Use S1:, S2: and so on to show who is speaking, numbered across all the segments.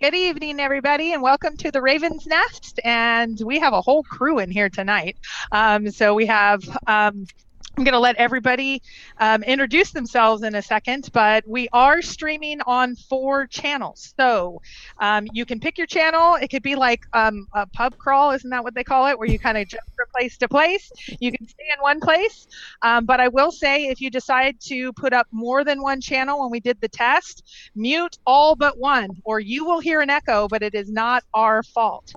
S1: Good evening, everybody, and welcome to the Raven's Nest. And we have a whole crew in here tonight. So we have, I'm going to let everybody introduce themselves in a second, but we are streaming on 4 channels. So you can pick your channel. It could be like a pub crawl, isn't that what they call it, where you kind of jump from place to place. You can stay in one place. But I will say, if you decide to put up more than one channel when we did the test, mute all but one, or you will hear an echo, but it is not our fault.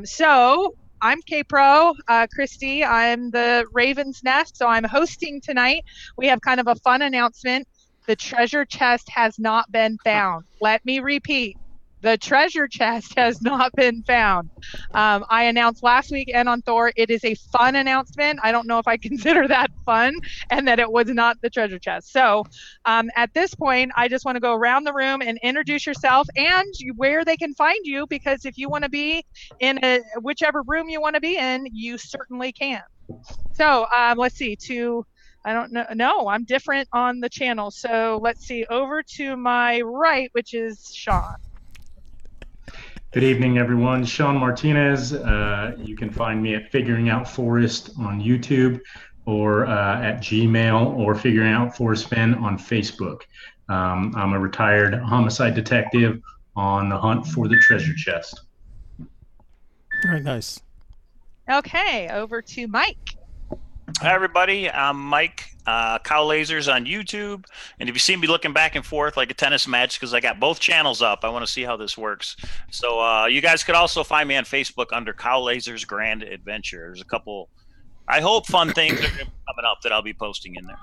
S1: So I'm K-Pro, Christy. I'm the Raven's Nest, so I'm hosting tonight. We have kind of a fun announcement. The treasure chest has not been found. Let me repeat. The treasure chest has not been found. I announced last week and on Thor, it is a fun announcement. I don't know if I consider that fun and that it was not the treasure chest. So at this point, I just want to go around the room and introduce yourself and where they can find you, because if you want to be in whichever room you want to be in, you certainly can. So let's see, I don't know. No, I'm different on the channel. So let's see, over to my right, which is Sean.
S2: Good evening, everyone. Sean Martinez. You can find me at Figuring Out Forrest on YouTube, or at Gmail, or Figuring Out Forrest Fenn on Facebook. I'm a retired homicide detective on the hunt for the treasure chest.
S3: Very nice.
S1: Okay, over to Mike.
S4: Hi, everybody. I'm Mike, Cowlazars on YouTube. And if you see me looking back and forth like a tennis match, because I got both channels up, I want to see how this works. So you guys could also find me on Facebook under Cowlazars Grand Adventure. There's a couple, I hope, fun things that are coming up that I'll be posting in there.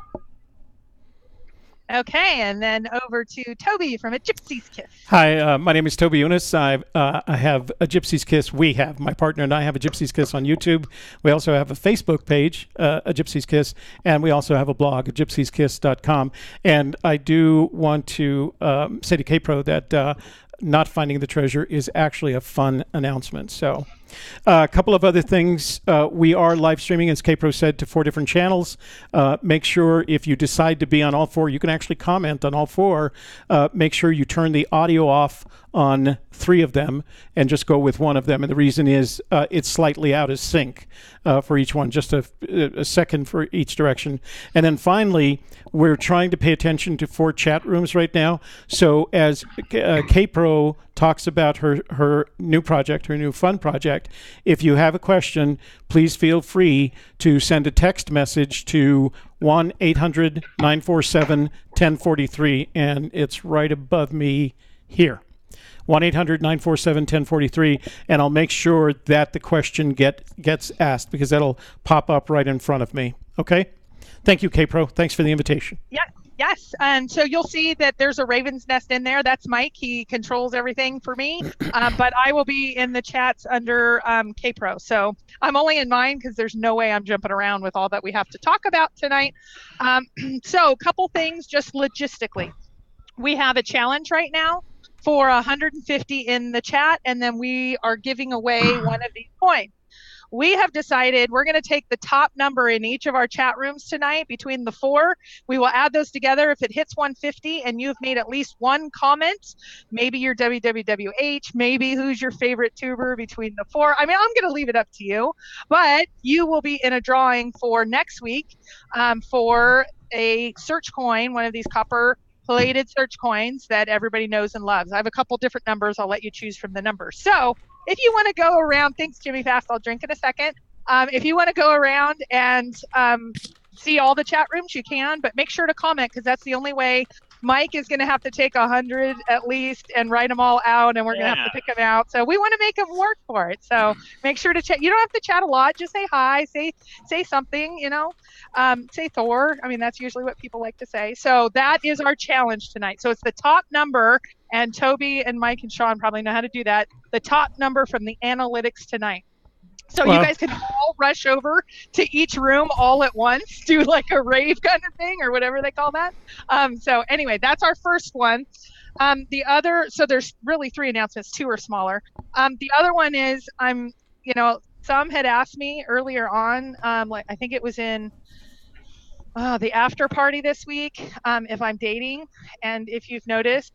S1: Okay, and then over to Toby from A Gypsy's Kiss.
S3: Hi, my name is Toby Eunice. I have A Gypsy's Kiss. My partner and I have A Gypsy's Kiss on YouTube. We also have a Facebook page, A Gypsy's Kiss, and we also have a blog, gypsieskiss.com. And I do want to say to K-Pro that not finding the treasure is actually a fun announcement. So a couple of other things. We are live streaming, as K-Pro said, to 4 different channels. Make sure if you decide to be on all 4, you can actually comment on all 4. Make sure you turn the audio off on 3 of them and just go with one of them. And the reason is it's slightly out of sync for each one, just a second for each direction. And then finally, we're trying to pay attention to 4 chat rooms right now. So as K-Pro talks about her new project, her new fun project, if you have a question, please feel free to send a text message to 1-800-947-1043, and it's right above me here. 1-800-947-1043, and I'll make sure that the question gets asked, because that'll pop up right in front of me. Okay? Thank you, K-Pro. Thanks for the invitation.
S1: Yeah. Yes, and so you'll see that there's a Raven's Nest in there. That's Mike. He controls everything for me, but I will be in the chats under K-Pro. So I'm only in mine because there's no way I'm jumping around with all that we have to talk about tonight. So a couple things just logistically. We have a challenge right now for 150 in the chat, and then we are giving away one of these coins. We have decided we're going to take the top number in each of our chat rooms tonight between the 4. We will add those together. If it hits 150 and you've made at least one comment, maybe your WWWH, maybe who's your favorite tuber between the 4. I mean, I'm going to leave it up to you, but you will be in a drawing for next week for a search coin, one of these copper plated search coins that everybody knows and loves. I have a couple different numbers. I'll let you choose from the numbers. So if you want to go around, thanks Jimmy Fast, I'll drink in a second. If you want to go around and see all the chat rooms, you can, but make sure to comment, because that's the only way. Mike is going to have to take 100 at least and write them all out, and we're going to have to pick them out. So we want to make them work for it. So make sure to chat. You don't have to chat a lot. Just say hi, say something, say Thor. I mean, that's usually what people like to say. So that is our challenge tonight. So it's the top number, and Toby and Mike and Sean probably know how to do that. The top number from the analytics tonight. So you guys can all rush over to each room all at once, do like a rave kind of thing or whatever they call that. So anyway, that's our first one. The other, so there's really 3 announcements, 2 are smaller. The other one is some had asked me earlier on, like I think it was in the after party this week, if I'm dating. And if you've noticed,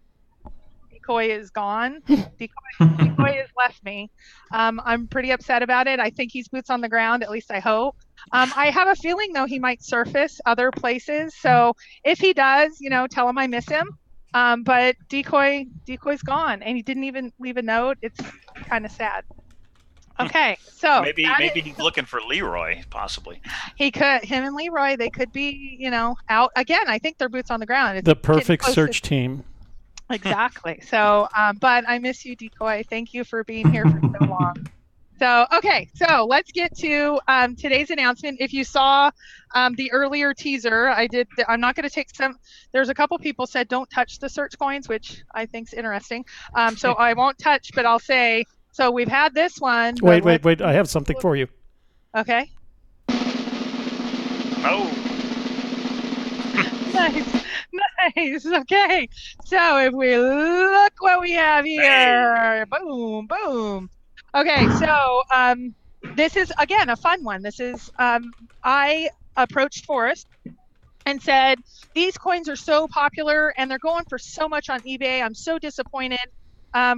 S1: Decoy is gone. Decoy has left me. I'm pretty upset about it. I think he's boots on the ground, at least I hope. I have a feeling, though, he might surface other places. So if he does, tell him I miss him. But Decoy's gone, and he didn't even leave a note. It's kind of sad. Okay, so
S4: maybe he's looking for Leroy, possibly.
S1: He could. Him and Leroy, they could be, out again. I think they're boots on the ground. It's
S3: the perfect search team.
S1: Exactly. So, but I miss you, Decoy. Thank you for being here for so long. So, okay, so let's get to today's announcement. If you saw the earlier teaser, I'm not going to take some. There's a couple people said don't touch the search coins, which I think is interesting. So I won't touch, but I'll say. So we've had this one.
S3: Wait. I have something for you.
S1: Okay.
S4: Oh.
S1: Nice. Okay. So if we look what we have here, boom, boom. Okay. So this is, again, a fun one. This is, I approached Forrest and said, these coins are so popular and they're going for so much on eBay. I'm so disappointed.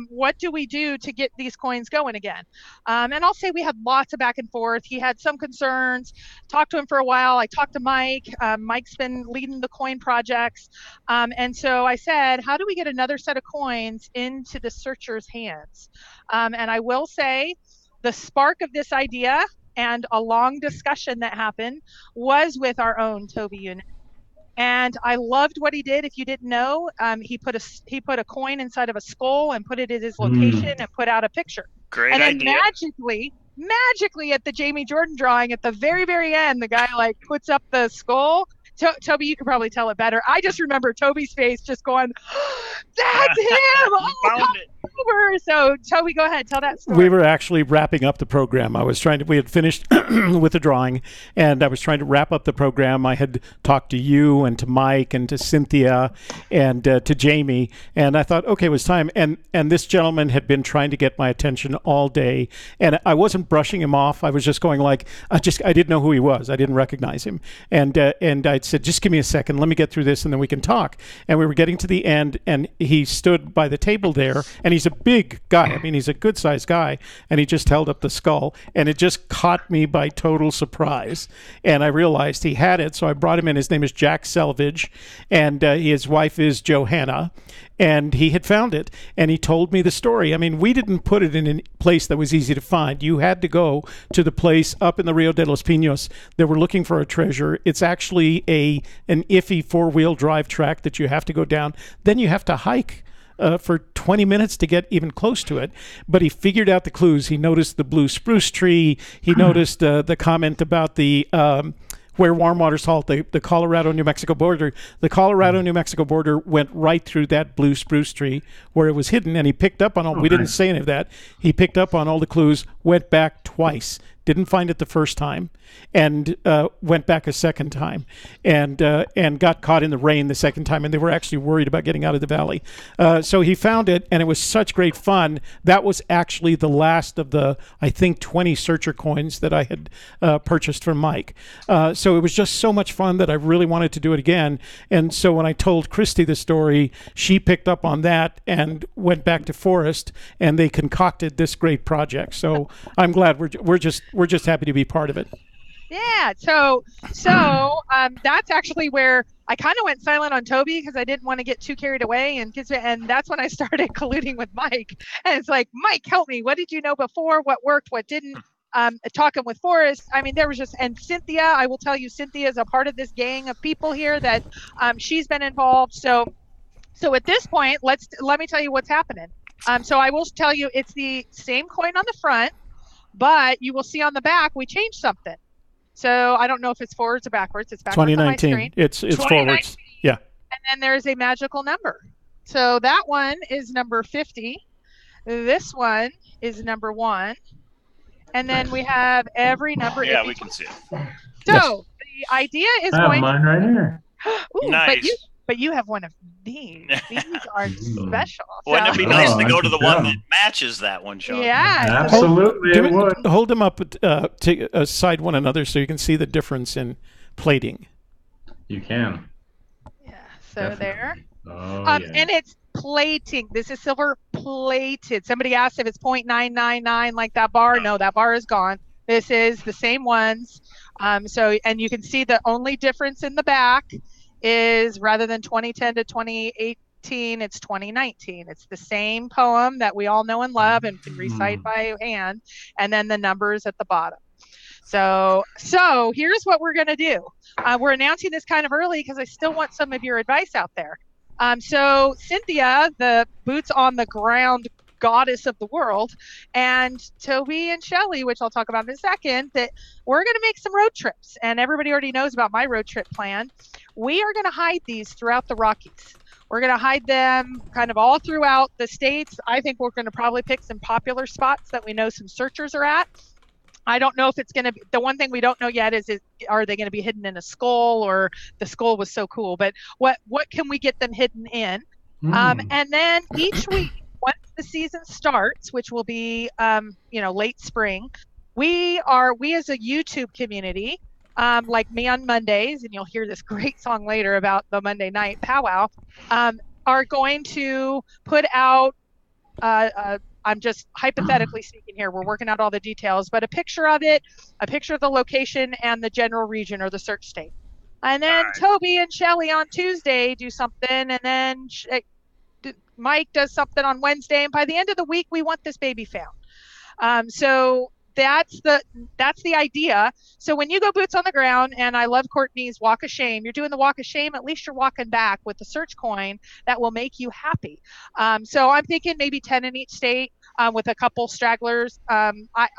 S1: What do we do to get these coins going again? And I'll say we had lots of back and forth. He had some concerns, talked to him for a while. I talked to Mike. Mike's been leading the coin projects. And so I said, how do we get another set of coins into the searcher's hands? And I will say the spark of this idea and a long discussion that happened was with our own Toby Unit. And I loved what he did. If you didn't know, he put a coin inside of a skull and put it at his location and put out a picture.
S4: Great
S1: and then
S4: idea.
S1: magically at the Jamie Jordan drawing at the very, very end, the guy puts up the skull. Toby, you can probably tell it better. I just remember Toby's face just going, that's him!
S4: Found it.
S1: So, Toby, go ahead. Tell that story.
S3: We were actually wrapping up the program. We had finished with the drawing, and I was trying to wrap up the program. I had talked to you and to Mike and to Cynthia and to Jamie, and I thought, okay, it was time. And this gentleman had been trying to get my attention all day, and I wasn't brushing him off. I was just going I didn't know who he was. I didn't recognize him. And I'd said, just give me a second. Let me get through this, and then we can talk. And we were getting to the end, and he stood by the table there, and he's a big guy. I mean, he's a good-sized guy, and he just held up the skull, and it just caught me by total surprise. And I realized he had it, so I brought him in. His name is Jack Selvage, and his wife is Johanna, and he had found it, and he told me the story. I mean, we didn't put it in a place that was easy to find. You had to go to the place up in the Rio de los Pinos that were looking for a treasure. It's actually an iffy four-wheel drive track that you have to go down. Then you have to hike for 20 minutes to get even close to it. But he figured out the clues. He noticed the blue spruce tree. He noticed the comment about the where warm waters halt, the Colorado-New Mexico border. The Colorado-New Mexico border went right through that blue spruce tree where it was hidden, and he picked up on all, we didn't say any of that. He picked up on all the clues, went back twice, didn't find it the first time, and went back a second time, and got caught in the rain the second time, and they were actually worried about getting out of the valley. So he found it, and it was such great fun. That was actually the last of the, I think, 20 searcher coins that I had purchased from Mike. So it was just so much fun that I really wanted to do it again. And so when I told Christy the story, she picked up on that and went back to Forrest, and they concocted this great project. So I'm glad we're just happy to be part of it.
S1: Yeah, so that's actually where I kind of went silent on Toby because I didn't want to get too carried away, and that's when I started colluding with Mike. And it's like, Mike, help me. What did you know before? What worked? What didn't? Talking with Forrest. I mean, there was and Cynthia. I will tell you, Cynthia is a part of this gang of people here that she's been involved. So at this point, let me tell you what's happening. So I will tell you, it's the same coin on the front, but you will see on the back we changed something. So I don't know if it's forwards or backwards. It's backwards
S3: 2019.
S1: on my screen.
S3: It's forwards. Yeah.
S1: And then there's a magical number. So that one is number 50. This one is number 1. And then we have every number.
S4: Yeah, we can see it.
S1: So the idea is
S2: I have mine right here.
S1: Ooh,
S4: nice.
S1: But you have one of these. These are special.
S4: Wouldn't it be nice to go to the one that matches that one, Sean?
S1: Yeah.
S2: Absolutely, it would.
S3: Hold them up to side one another so you can see the difference in plating.
S2: You can.
S1: Yeah. So
S2: Definitely.
S1: there.
S2: Oh, yeah.
S1: And plating. This is silver plated. Somebody asked if it's 0.999 like that bar. No, that bar is gone. This is the same ones. And you can see the only difference in the back is rather than 2010 to 2018, it's 2019. It's the same poem that we all know and love and can recite by hand, and then the numbers at the bottom. So here's what we're going to do. We're announcing this kind of early because I still want some of your advice out there. So Cynthia, the boots on the ground goddess of the world, and Toby and Shelly, which I'll talk about in a second, that we're going to make some road trips. And everybody already knows about my road trip plan. We are going to hide these throughout the Rockies. We're going to hide them kind of all throughout the states. I think we're going to probably pick some popular spots that we know some searchers are at. I don't know if it's going to be, the one thing we don't know yet is are they going to be hidden in a skull, or the skull was so cool, but what can we get them hidden in? And then each week, once the season starts, which will be, late spring, we as a YouTube community, like me on Mondays, and you'll hear this great song later about the Monday night powwow, are going to put out, I'm just hypothetically speaking here, we're working out all the details, but a picture of it, a picture of the location and the general region or the search state. And then Toby and Shelly on Tuesday do something, and then Mike does something on Wednesday, and by the end of the week, we want this baby found. So that's the idea. So when you go boots on the ground, and I love Courtney's walk of shame, you're doing the walk of shame, at least you're walking back with the search coin that will make you happy. So I'm thinking maybe 10 in each state, with a couple stragglers. I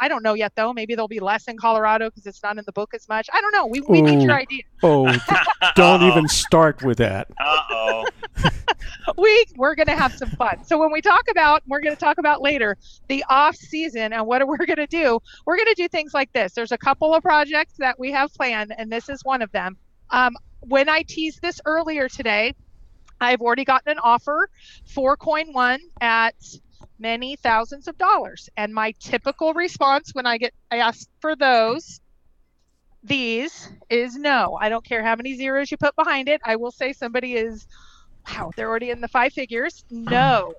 S1: don't know yet, though. Maybe there'll be less in Colorado because it's not in the book as much. I don't know. We need your idea.
S3: Don't even start with that.
S4: Uh-oh.
S1: We're going to have some fun. So when we're going to talk about later, the off season and what we're going to do, we're going to do things like this. There's a couple of projects that we have planned, and this is one of them. When I teased this earlier today, I've already gotten an offer for coin one at many thousands of dollars. And my typical response when I get asked for these is no. I don't care how many zeros you put behind it. I will say somebody is, wow, they're already in the 5 figures. No.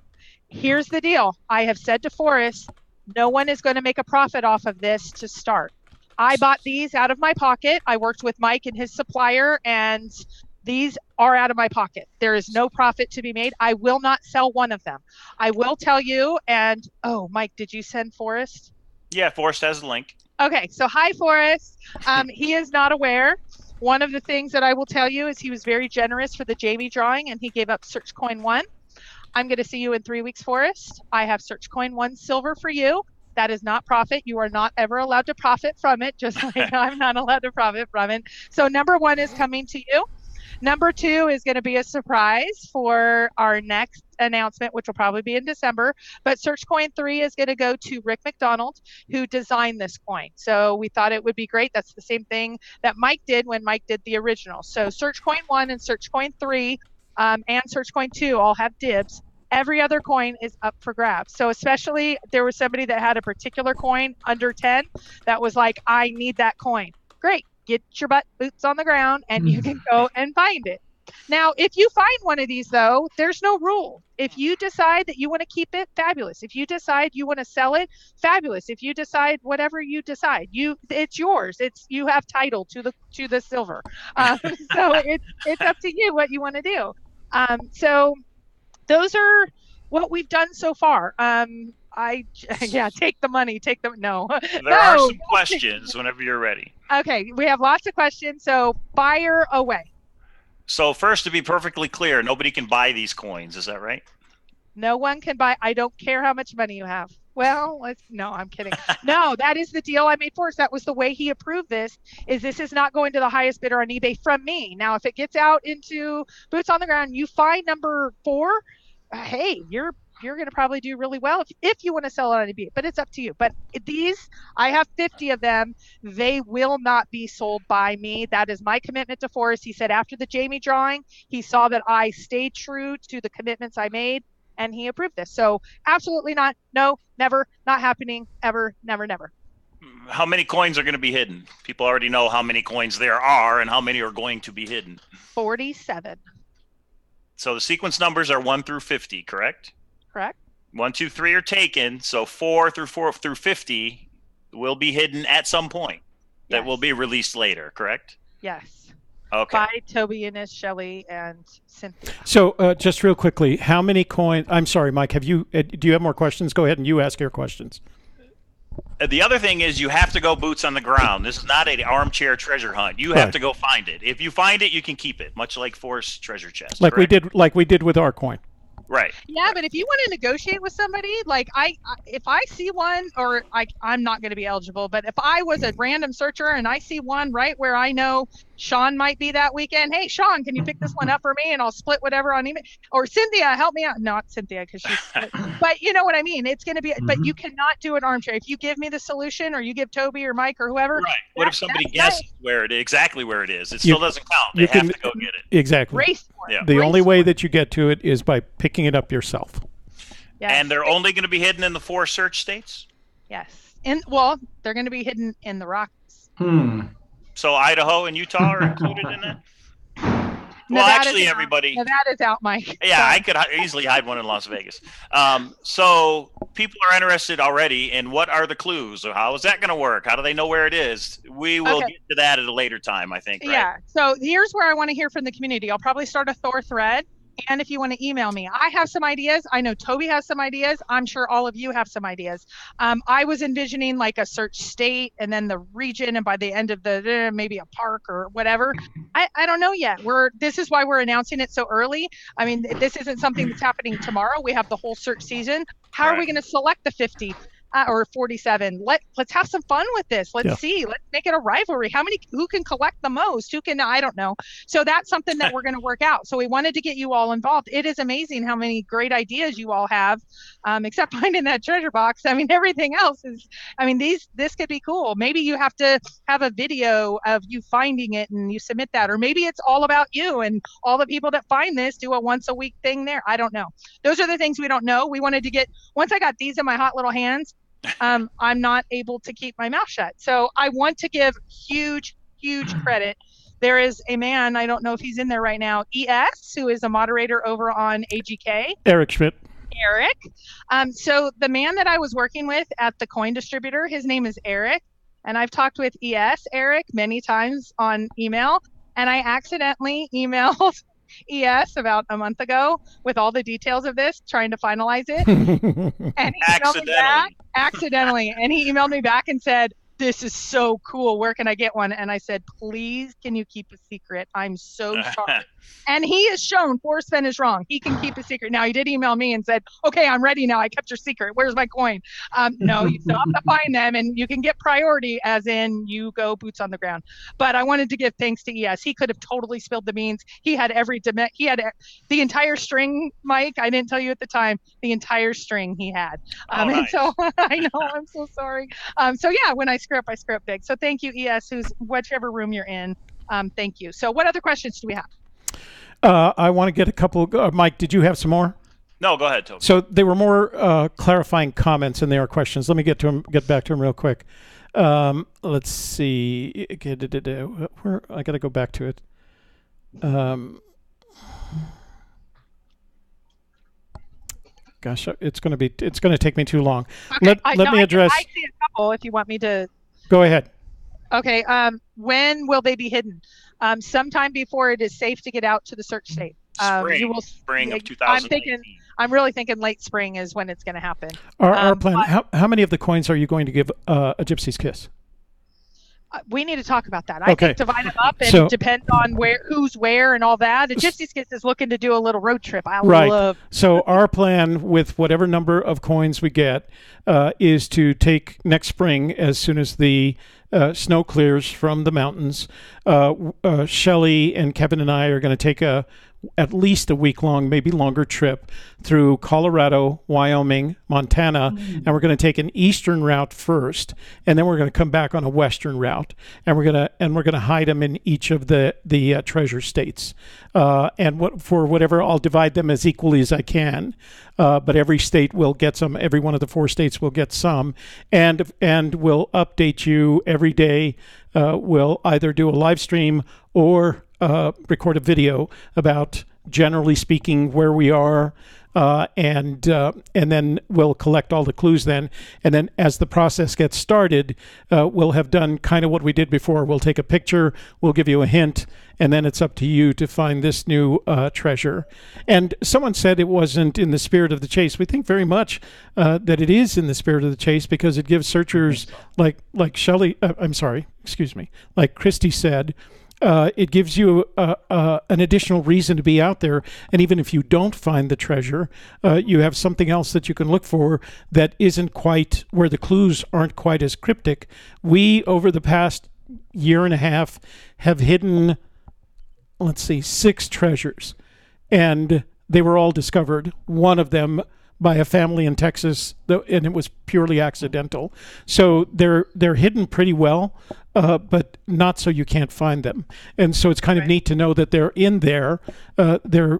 S1: Here's the deal. I have said to Forrest, no one is going to make a profit off of this to start. I bought these out of my pocket. I worked with Mike and his supplier, and these are out of my pocket. There is no profit to be made. I will not sell one of them. I will tell you, and Mike, did you send Forrest?
S4: Yeah, Forrest has a link.
S1: Okay, so hi, Forrest. He is not aware. One of the things that I will tell you is he was very generous for the Jamie drawing, and he gave up Search Coin 1. I'm going to see you in 3 weeks, Forrest. I have Search Coin 1 silver for you. That is not profit. You are not ever allowed to profit from it, just like I'm not allowed to profit from it. So number 1 is coming to you. Number 2 is going to be a surprise for our next announcement, which will probably be in December. But Search Coin 3 is going to go to Rick McDonald, who designed this coin. So we thought it would be great. That's the same thing that Mike did when Mike did the original. So Search Coin 1 and Search Coin 3 and Search Coin 2 all have dibs. Every other coin is up for grabs. So especially there was somebody that had a particular coin under 10 that was like, I need that coin. Great. Get your boots on the ground and you can go and find it. Now, if you find one of these, though, there's no rule. If you decide that you want to keep it, fabulous. If you decide you want to sell it, fabulous. If you decide whatever you decide, it's yours. You have title to the silver. So it's up to you what you want to do. So those are what we've done so far. Take the money. No.
S4: There are some questions whenever you're ready.
S1: Okay, we have lots of questions, so fire away.
S4: So first, to be perfectly clear, nobody can buy these coins. Is that right?
S1: No one can buy. I don't care how much money you have. Well, no, I'm kidding. No, that is the deal I made for us. That was the way he approved this. This is not going to the highest bidder on eBay from me. Now, if it gets out into boots on the ground, you find number 4. Hey, you're going to probably do really well if you want to sell it on eBay, but it's up to you. But these, I have 50 of them. They will not be sold by me. That is my commitment to Forrest. He said after the Jamie drawing, he saw that I stayed true to the commitments I made, and he approved this. So absolutely not. No, never, not happening, ever, never, never.
S4: How many coins are going to be hidden? People already know how many coins there are and how many are going to be hidden.
S1: 47.
S4: So the sequence numbers are 1 through 50, correct?
S1: Correct.
S4: 1, 2, 3 are taken. So 4 through 50 will be hidden at some point. That
S1: Yes.
S4: will be released later, correct?
S1: Yes.
S4: Okay.
S1: By Toby, Eunice, Shelley, and Cynthia.
S3: So just real quickly, how many coins? I'm sorry, Mike. Do you have more questions? Go ahead and you ask your questions.
S4: The other thing is you have to go boots on the ground. This is not an armchair treasure hunt. You have to go find it. If you find it, you can keep it, much like Forrest treasure chest.
S3: Like
S4: correct?
S3: we did with our coin.
S4: Right.
S1: Yeah, but if you want to negotiate with somebody, like if I see one, or I'm not going to be eligible, but if I was a random searcher and I see one right where I know Sean might be that weekend, hey, Sean, can you pick this one up for me? And I'll split whatever on email. Or Cynthia, help me out. Not Cynthia, because she's but you know what I mean? It's going to be, but you cannot do an armchair. If you give me the solution, or you give Toby or Mike or whoever.
S4: Right. What if somebody guesses exactly where it is? It still doesn't count. They have to go get it.
S3: Exactly.
S1: Race for it.
S4: Yeah.
S3: The only way that you get to it is by picking it up yourself.
S1: Yes.
S4: And they're only going to be hidden in the 4 search states?
S1: Yes. They're going to be hidden in the Rockies.
S4: So Idaho and Utah are included in that? Well,
S1: Nevada's
S4: actually,
S1: out.
S4: everybody.
S1: Nevada's out, Mike.
S4: Yeah,
S1: So-
S4: I could easily hide one in Las Vegas. So people are interested already in what are the clues, or how is that going to work? How do they know where it is? We will get to that at a later time, I think. Right?
S1: Yeah. So here's where I want to hear from the community. I'll probably start a Thor thread. And if you want to email me, I have some ideas. I know Toby has some ideas. I'm sure all of you have some ideas. I was envisioning like a search state and then the region, and by the end of the maybe a park or whatever. I don't know yet. This is why we're announcing it so early. I mean, this isn't something that's happening tomorrow. We have the whole search season. How are we going to select the 50? Or 47. Let's have some fun with this. Let's see. Let's make it a rivalry. Who can collect the most? Who can? I don't know. So that's something that we're going to work out. So we wanted to get you all involved. It is amazing how many great ideas you all have, except finding that treasure box. I mean, everything else is. I mean, this could be cool. Maybe you have to have a video of you finding it and you submit that, or maybe it's all about you and all the people that find this do a once a week thing there. I don't know. Those are the things we don't know. We wanted to get. Once I got these in my hot little hands. I'm not able to keep my mouth shut. So I want to give huge credit. There is a man, I don't know if he's in there right now, ES, who is a moderator over on AGK.
S3: Eric Schmidt.
S1: Eric. So the man that I was working with at the coin distributor, his name is Eric. And I've talked with ES, Eric, many times on email. And I accidentally emailed ES about a month ago with all the details of this, trying to finalize it. And he emailed me back accidentally. And he emailed me back and said, this is so cool. Where can I get one? And I said, please, can you keep a secret? I'm so sorry. And he has shown Forrest Fenn is wrong. He can keep a secret. Now, he did email me and said, okay, I'm ready now. I kept your secret. Where's my coin? No, you still have to find them, and you can get priority, as in you go boots on the ground. But I wanted to give thanks to ES. He could have totally spilled the beans. He had the entire string, Mike. I didn't tell you at the time, the entire string he had.
S4: Nice.
S1: And so I know, I'm so sorry. So yeah, when I screw up big. So thank you, ES, who's whichever room you're in. Thank you. So what other questions do we have?
S3: I want to get a couple. Mike, did you have some more?
S4: No, go ahead, Toby.
S3: So they were more clarifying comments than they are questions. Let me get back to them real quick. Let's see. Where I got to go back to it. Gosh, it's going to take me too long.
S1: Okay.
S3: Let me address.
S1: I see a couple if you want me to.
S3: Go ahead.
S1: Okay. When will they be hidden? Sometime before it is safe to get out to the search state.
S4: Spring of 2018.
S1: I'm really thinking late spring is when it's going to happen.
S3: Our plan. How many of the coins are you going to give a Gypsy's Kiss?
S1: We need to talk about that. I think divide them up, and
S3: So,
S1: it depends on who's where and all that. The Gypsy's Kiss is looking to do a little road trip.
S3: So our plan with whatever number of coins we get is to take next spring, as soon as the snow clears from the mountains. Shelley and Kevin and I are going to take at least a week-long, maybe longer trip through Colorado, Wyoming, Montana, and we're going to take an eastern route first, and then we're going to come back on a western route, and we're going to hide them in each of the treasure states. For whatever, I'll divide them as equally as I can, but every state will get some. Every one of the 4 states will get some, and we'll update you every day. We'll either do a live stream or record a video about generally speaking, where we are. And then we'll collect all the clues then. And then as the process gets started, we'll have done kind of what we did before. We'll take a picture, we'll give you a hint, and then it's up to you to find this new treasure. And someone said it wasn't in the spirit of the chase. We think very much that it is in the spirit of the chase, because it gives searchers like Christy said, it gives you an additional reason to be out there. And even if you don't find the treasure, you have something else that you can look for that isn't quite, where the clues aren't quite as cryptic. We, over the past year and a half, have hidden, 6 treasures. And they were all discovered. One of them by a family in Texas, and it was purely accidental. So they're hidden pretty well, but not so you can't find them. And so it's kind of neat to know that they're in there. There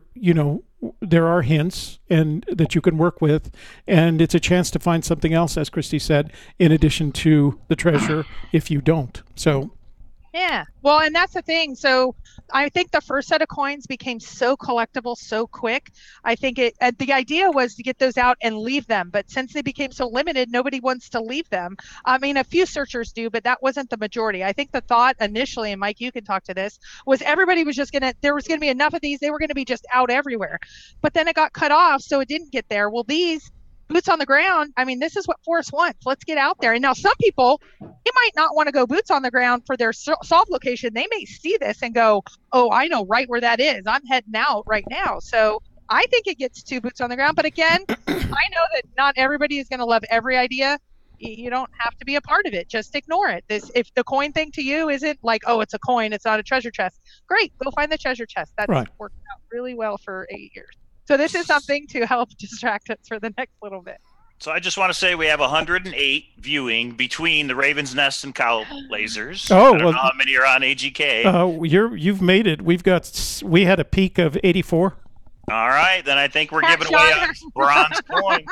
S3: are hints and that you can work with, and it's a chance to find something else, as Christy said, in addition to the treasure if you don't. So.
S1: Yeah. Well, and that's the thing. So I think the first set of coins became so collectible so quick. I think the idea was to get those out and leave them. But since they became so limited, nobody wants to leave them. I mean, a few searchers do, but that wasn't the majority. I think the thought initially, and Mike, you can talk to this, was everybody was just there was going to be enough of these. They were going to be just out everywhere. But then it got cut off, so it didn't get there. Well, these boots on the ground, I mean, this is what Forrest wants. Let's get out there. And now some people, they might not want to go boots on the ground for their solve location. They may see this and go, oh, I know right where that is. I'm heading out right now. So I think it gets 2 boots on the ground. But again, I know that not everybody is going to love every idea. You don't have to be a part of it. Just ignore it. If the coin thing to you isn't like, oh, it's a coin, it's not a treasure chest. Great, go find the treasure chest. That's worked out really well for 8 years. So this is something to help distract us for the next little bit.
S4: So I just want to say we have 108 viewing between the Raven's Nest and Cowlazars.
S3: Oh,
S4: I don't know how many are on AGK.
S3: You've made it. We had a peak of 84.
S4: All right, then I think we're giving away a bronze coin.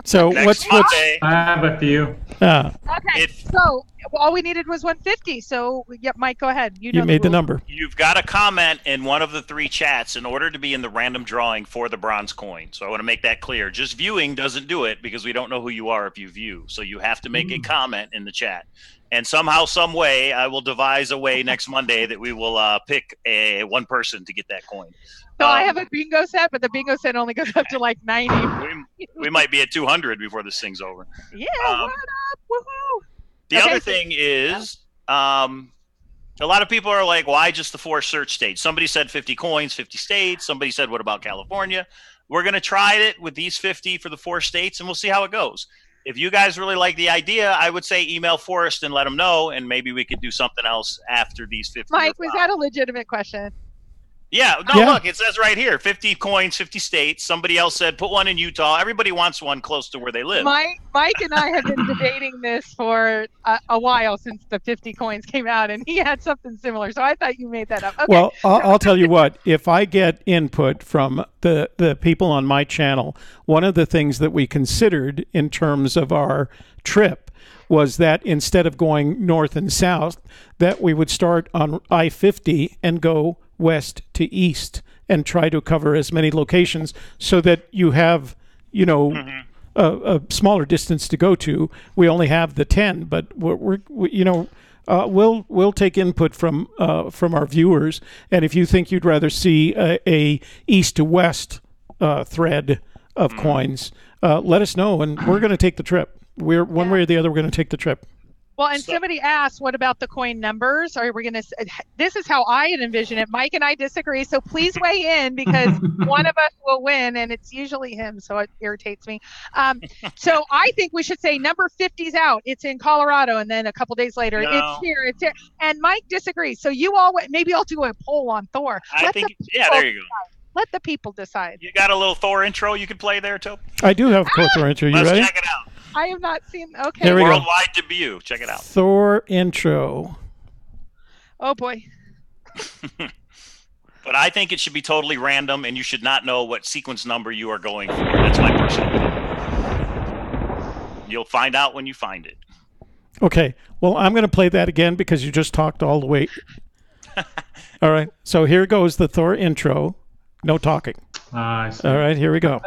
S3: So
S4: Next Monday.
S2: I have a few.
S1: Okay, so all we needed was 150. So, Mike, go ahead. You
S3: made the number.
S4: You've got to comment in one of the 3 chats in order to be in the random drawing for the bronze coin. So I want to make that clear. Just viewing doesn't do it, because we don't know who you are if you view. So you have to make a comment in the chat. And somehow, some way, I will devise a way next Monday that we will pick one person to get that coin.
S1: So I have a bingo set, but the bingo set only goes up to like 90.
S4: We might be at 200 before this thing's over.
S1: Yeah, what up? Woohoo!
S4: The other thing is, a lot of people are like, why just the 4 search states? Somebody said 50 coins, 50 states. Somebody said, what about California? We're going to try it with these 50 for the 4 states, and we'll see how it goes. If you guys really like the idea, I would say email Forrest and let him know, and maybe we could do something else after these 50.
S1: Mike, was that a legitimate question?
S4: Yeah, no, look, it says right here, 50 coins, 50 states. Somebody else said put one in Utah. Everybody wants one close to where they live.
S1: Mike and I have been debating this for a while since the 50 coins came out, and he had something similar. So I thought you made that up. Okay.
S3: Well, I'll tell you what, if I get input from the people on my channel, one of the things that we considered in terms of our trip was that instead of going north and south, that we would start on I-50 and go west to east and try to cover as many locations so that you have, a smaller distance to go to. We only have the 10, but we'll take input from our viewers. And if you think you'd rather see a east to west thread of coins, let us know, and we're going to take the trip. We're one way or the other. We're going to take the trip.
S1: Well, and somebody asked, what about the coin numbers? Are we going to, this is how I envision it. Mike and I disagree. So please weigh in, because one of us will win, and it's usually him. So it irritates me. So I think we should say number 50's out. It's in Colorado. And then a couple days later, it's here. It's here. And Mike disagrees. So you all, maybe I'll do a poll on Thor.
S4: There you go.
S1: Let the people decide.
S4: You got a little Thor intro you could play there, too?
S3: I do have a Thor intro. You
S4: Let's
S3: ready?
S4: Check it out.
S1: I have not seen. Okay.
S3: Here we go.
S4: Worldwide debut. Check it out.
S3: Thor intro.
S1: Oh boy.
S4: But I think it should be totally random, and you should not know what sequence number you are going for. That's my personal opinion. You'll find out when you find it.
S3: Okay. Well, I'm going to play that again because you just talked all the way. All right. So here goes the Thor intro. No talking.
S2: I see.
S3: All right, here we go.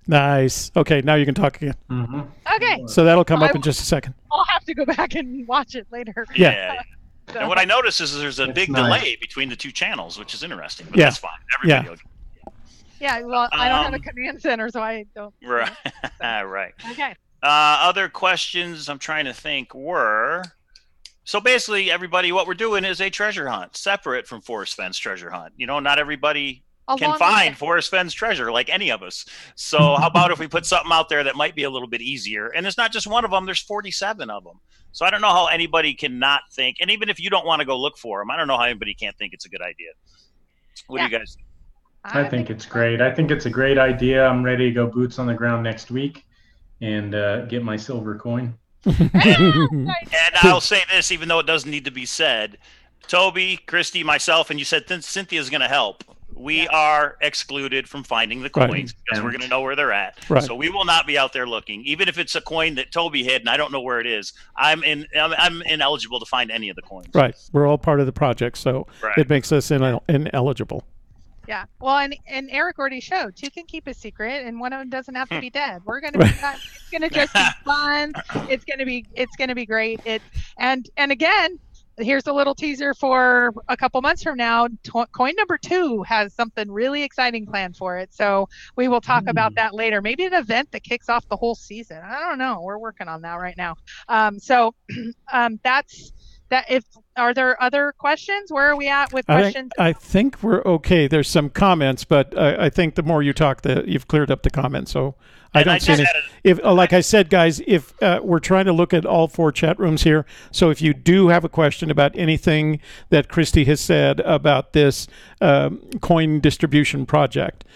S3: Nice. Okay, now you can talk again.
S2: Mm-hmm.
S1: Okay.
S3: So that'll come up in just a second.
S1: I'll have to go back and watch it later.
S3: Yeah.
S1: So,
S4: And what I noticed is there's a
S2: It's
S4: big
S2: nice.
S4: delay between the two channels, which is interesting. But
S3: Yeah.
S4: that's fine. Everybody
S3: Yeah.
S4: will-
S1: yeah, well, I don't have a command center, so I don't.
S4: Right. Right.
S1: Okay.
S4: Other questions I'm trying to think were, so basically everybody, what we're doing is a treasure hunt separate from Forrest Fenn's treasure hunt. You know, not everybody can
S1: Along
S4: find
S1: with-
S4: Forrest Fenn's treasure like any of us. So how about if we put something out there that might be a little bit easier? And it's not just one of them, there's 47 of them. So I don't know how anybody cannot think, and even if you don't want to go look for them, I don't know how anybody can't think it's a good idea. What do you guys think?
S2: I think it's great. I think it's a great idea. I'm ready to go boots on the ground next week and get my silver coin.
S4: And I'll say this, even though it doesn't need to be said, Toby, Christy, myself, and you said Cynthia's going to help. We are excluded from finding the coins
S3: Right.
S4: because we're going to know where they're at.
S3: Right.
S4: So we will not be out there looking, even if it's a coin that Toby hid and I don't know where it is. I'm ineligible to find any of the coins.
S3: Right. We're all part of the project, so
S4: Right.
S3: it makes us ineligible.
S1: Yeah. Well, and Eric already showed two can keep a secret, and one of them doesn't have to be dead. We're gonna be. It's gonna just be fun. It's gonna be great. And again, here's a little teaser for a couple months from now. Coin number 2 has something really exciting planned for it. So we will talk about that later. Maybe an event that kicks off the whole season. I don't know. We're working on that right now. That's that. Are there other questions? Where are we at with questions?
S3: I think we're okay. There's some comments, but I think the more you talk, you've cleared up the comments. So I don't see any. Like I said, guys, if we're trying to look at all 4 chat rooms here, so if you do have a question about anything that Christy has said about this coin distribution project,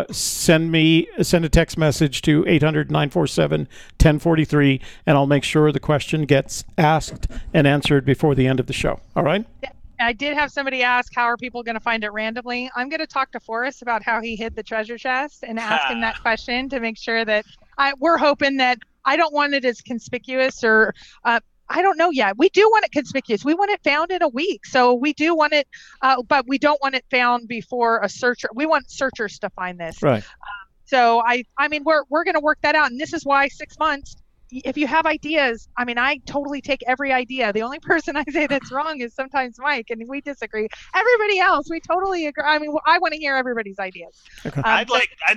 S3: send a text message to 800-947-1043, and I'll make sure the question gets asked and answered before the end of the show. All right?
S1: I did have somebody ask, how are people going to find it randomly? I'm going to talk to Forrest about how he hid the treasure chest and ask him that question to make sure that we're hoping that I don't want it as conspicuous or I don't know yet. We do want it conspicuous. We want it found in a week. So we do want it, but we don't want it found before a searcher. We want searchers to find this.
S3: Right.
S1: So I mean, we're going to work that out. And this is why 6 months. If you have ideas, I mean, I totally take every idea. The only person I say that's wrong is sometimes Mike, and we disagree. Everybody else, we totally agree. I mean, I want to hear everybody's ideas.
S3: Okay.
S4: I'd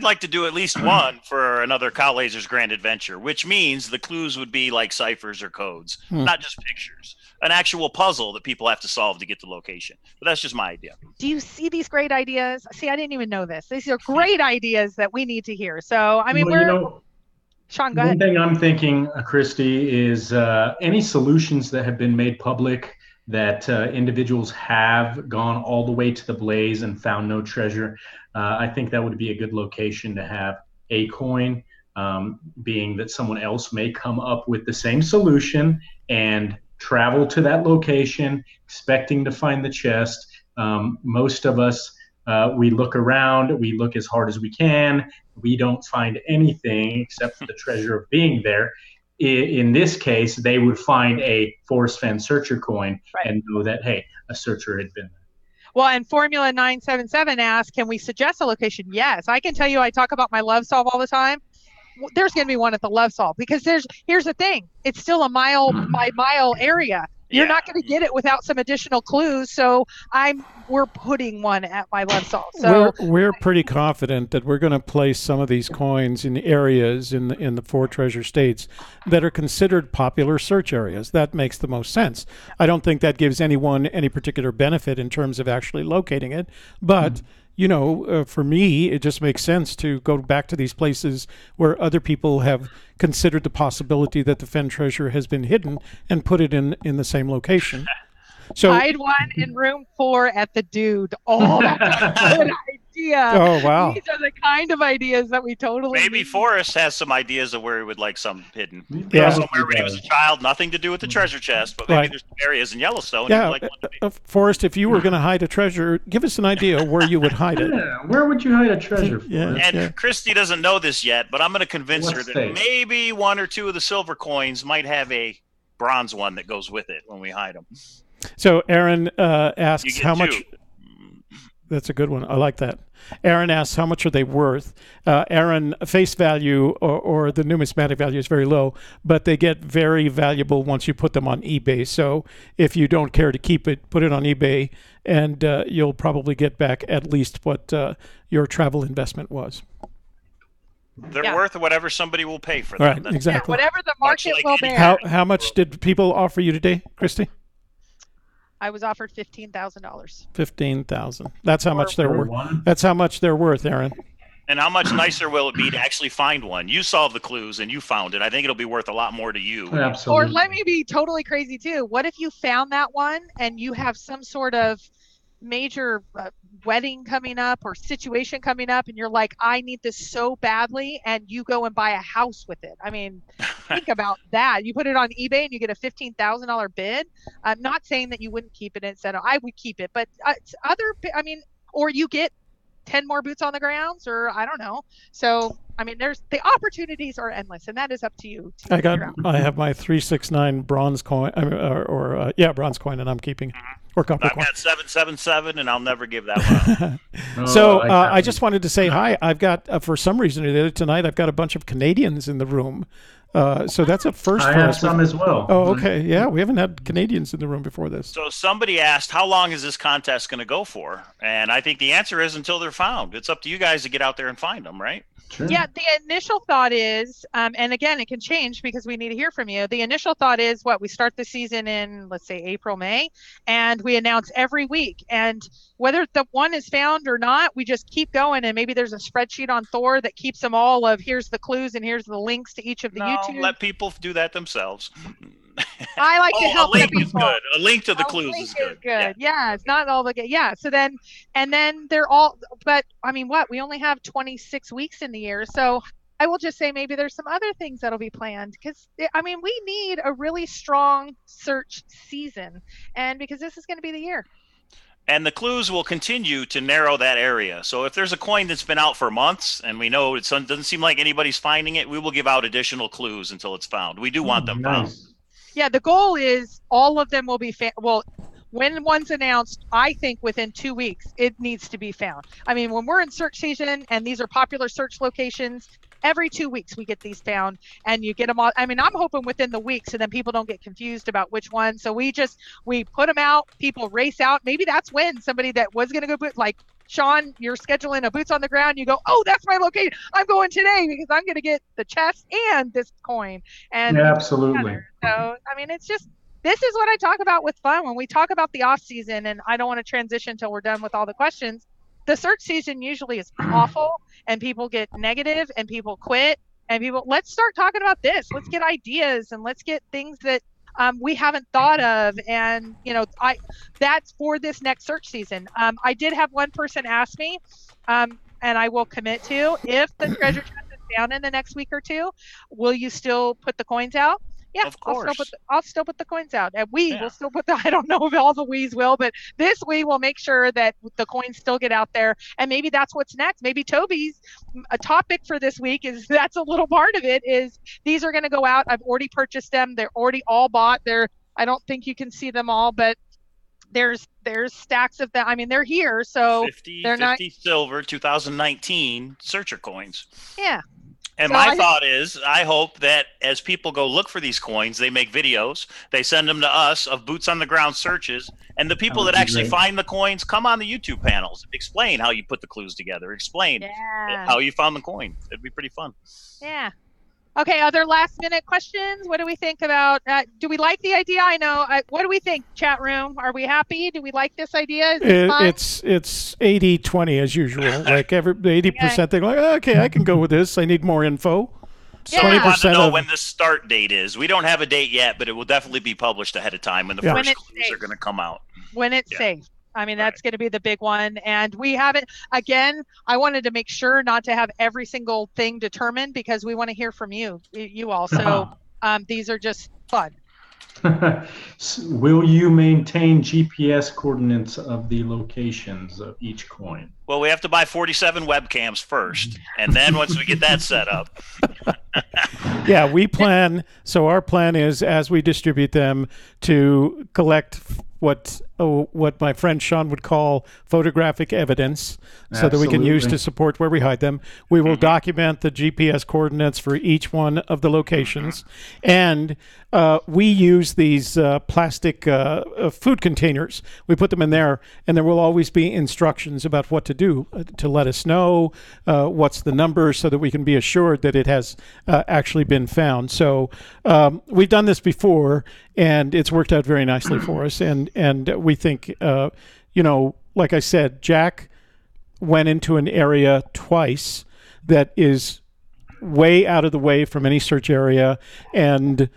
S4: like to do at least one for another Cowlazars Grand Adventure, which means the clues would be like ciphers or codes, not just pictures. An actual puzzle that people have to solve to get the location. But that's just my idea.
S1: Do you see these great ideas? See, I didn't even know this. These are great ideas that we need to hear. So, I mean, Sean, go ahead.
S2: One thing I'm thinking, Christy, is any solutions that have been made public that individuals have gone all the way to the blaze and found no treasure. I think that would be a good location to have a coin, being that someone else may come up with the same solution and travel to that location expecting to find the chest. Most of us, we look around, we look as hard as we can. We don't find anything except for the treasure of being there. In this case, they would find a Forrest Fenn searcher coin and know that, hey, a searcher had been there.
S1: Well, and Formula 977 asked, can we suggest a location? Yes. I can tell you, I talk about my love solve all the time. There's going to be one at the love solve because here's the thing. It's still a mile area. You're not going to get it without some additional clues. So we're putting one at my love solve. So
S3: we're pretty confident that we're going to place some of these coins in areas in the 4 treasure states that are considered popular search areas. That makes the most sense. I don't think that gives anyone any particular benefit in terms of actually locating it, but you know, for me, it just makes sense to go back to these places where other people have considered the possibility that the Fenn treasure has been hidden and put it in the same location. So
S1: hide one in room 4 at the Dude. Oh, that's a good idea.
S3: Oh, wow.
S1: These are the kind of ideas that we totally
S4: Maybe
S1: need.
S4: Forrest has some ideas of where he would like some hidden.
S3: Yeah.
S4: Somewhere when he was a child, nothing to do with the treasure chest, but maybe
S3: Right.
S4: there's some areas in Yellowstone
S3: Yeah,
S4: he'd like one to be.
S3: Forrest, if you were going to hide a treasure, give us an idea where you would hide it.
S2: Yeah, where would you hide a treasure?
S3: Yeah.
S2: Forrest?
S4: And Christy doesn't know this yet, but I'm going to convince her
S2: Let's
S4: that
S2: see.
S4: maybe one or two of the silver coins might have a bronze one that goes with it when we hide them.
S3: So Aaron
S4: You
S3: asks
S4: get
S3: how
S4: two.
S3: much. That's a good one. I like that. Aaron asks how much are they worth. Aaron, face value or the numismatic value is very low, but they get very valuable once you put them on eBay. So if you don't care to keep it, put it on eBay, and you'll probably get back at least what your travel investment was.
S4: They're worth whatever somebody will pay for them.
S3: Right,
S4: That's
S3: exactly.
S1: Whatever the
S4: Much
S1: market
S4: like
S1: will
S4: any-
S1: bear.
S3: How much did people offer you today, Christy?
S1: I was offered $15,000.
S3: 15,000. That's how much they're
S2: For
S3: worth.
S2: one?
S3: That's how much they're worth, Aaron.
S4: And how much nicer will it be to actually find one? You solved the clues and you found it. I think it'll be worth a lot more to you.
S2: Absolutely.
S1: Or let me be totally crazy too. What if you found that one and you have some sort of major wedding coming up or situation coming up and you're like, I need this so badly, and you go and buy a house with it? I mean, think about that. You put it on eBay and you get a $15,000 bid. I'm not saying that you wouldn't keep it instead of, I would keep it, but or you get 10 more boots on the grounds, or I don't know. So I mean, there's the opportunities are endless, and that is up to you to figure out.
S3: I have my 369 bronze coin, bronze coin, and I'm keeping it. Or copper
S4: I've
S3: coin.
S4: got 777, and I'll never give that one up.
S3: So
S2: like
S3: I
S2: that.
S3: just wanted to say hi. I've got, for some reason or the other tonight, I've got a bunch of Canadians in the room. So that's a first
S2: I
S3: for
S2: have
S3: us.
S2: some as well.
S3: Oh, okay. Yeah, we haven't had Canadians in the room before this.
S4: So somebody asked, how long is this contest going to go for? And I think the answer is until they're found. It's up to you guys to get out there and find them, right?
S2: Sure.
S1: Yeah, the initial thought is, and again, it can change because we need to hear from you. The initial thought is we start the season in, let's say, April, May, and we announce every week. And whether the one is found or not, we just keep going. And maybe there's a spreadsheet on Thor that keeps them all of here's the clues and here's the links to each of the YouTube.
S4: Let people do that themselves.
S1: I like to help
S4: a link is
S1: people.
S4: good. A link to the
S1: A
S4: clues
S1: link
S4: is good.
S1: Yeah, it's not all the So then they're all. But I mean, we only have 26 weeks in the year, so I will just say maybe there's some other things that'll be planned because I mean we need a really strong search season, and because this is going to be the year.
S4: And the clues will continue to narrow that area. So if there's a coin that's been out for months and we know it doesn't seem like anybody's finding it, we will give out additional clues until it's found. We do want them found.
S1: Yeah, the goal is all of them will be when one's announced, I think within 2 weeks, it needs to be found. I mean, when we're in search season and these are popular search locations, every 2 weeks we get these found and you get them all. I mean, I'm hoping within the week so then people don't get confused about which one. So we put them out, people race out. Maybe that's when somebody that was going to go like Sean, you're scheduling a boots on the ground. You go, oh, that's my location. I'm going today because I'm going to get the chest and this coin. And
S2: yeah, absolutely.
S1: So, I mean, it's just, this is what I talk about with fun. When we talk about the off season, and I don't want to transition till we're done with all the questions, the search season usually is awful and people get negative and people quit and let's start talking about this. Let's get ideas and let's get things that we haven't thought of. And, that's for this next search season. I did have one person ask me, and I will commit to, if the treasure chest is down in the next week or two, will you still put the coins out? Yeah,
S4: of course.
S1: I'll still put the coins out. And will still put I don't know if all the we's will, but this we will make sure that the coins still get out there. And maybe that's what's next. Maybe Toby's a topic for this week that's a little part of it is these are going to go out. I've already purchased them. They're already all bought. I don't think you can see them all, but there's stacks of them. I mean, they're here. So
S4: 50 silver 2019 searcher coins.
S1: Yeah.
S4: And
S1: so
S4: my thought is, I hope that as people go look for these coins, they make videos, they send them to us of boots on the ground searches, and the people that actually find the coins come on the YouTube panels, explain how you put the clues together, explain how you found the coin. It'd be pretty fun.
S1: Yeah. Okay, other last minute questions? What do we think about, do we like the idea? I know, what do we think, chat room? Are we happy? Do we like this idea? Is it fun?
S3: It's 80-20 as usual. Like 80% they're like, okay, I can go with this. I need more info.
S4: So we want to know when the start date is. We don't have a date yet, but it will definitely be published ahead of time when the first clues are going to come out.
S1: When it's safe. I mean, that's going to be the big one. And we haven't, again, I wanted to make sure not to have every single thing determined because we want to hear from you all. So these are just fun.
S2: Will you maintain GPS coordinates of the locations of each coin?
S4: Well, we have to buy 47 webcams first, and then once we get that set up.
S3: Yeah, we plan. So our plan is, as we distribute them, to collect what my friend Sean would call photographic evidence, so that we can use to support where we hide them. We will document the GPS coordinates for each one of the locations, and we use these plastic food containers. We put them in there, and there will always be instructions about what to do to let us know what's the number, so that we can be assured that it has actually been found. So we've done this before, and it's worked out very nicely for us. And we think, like I said, Jack went into an area twice that is way out of the way from any search area, and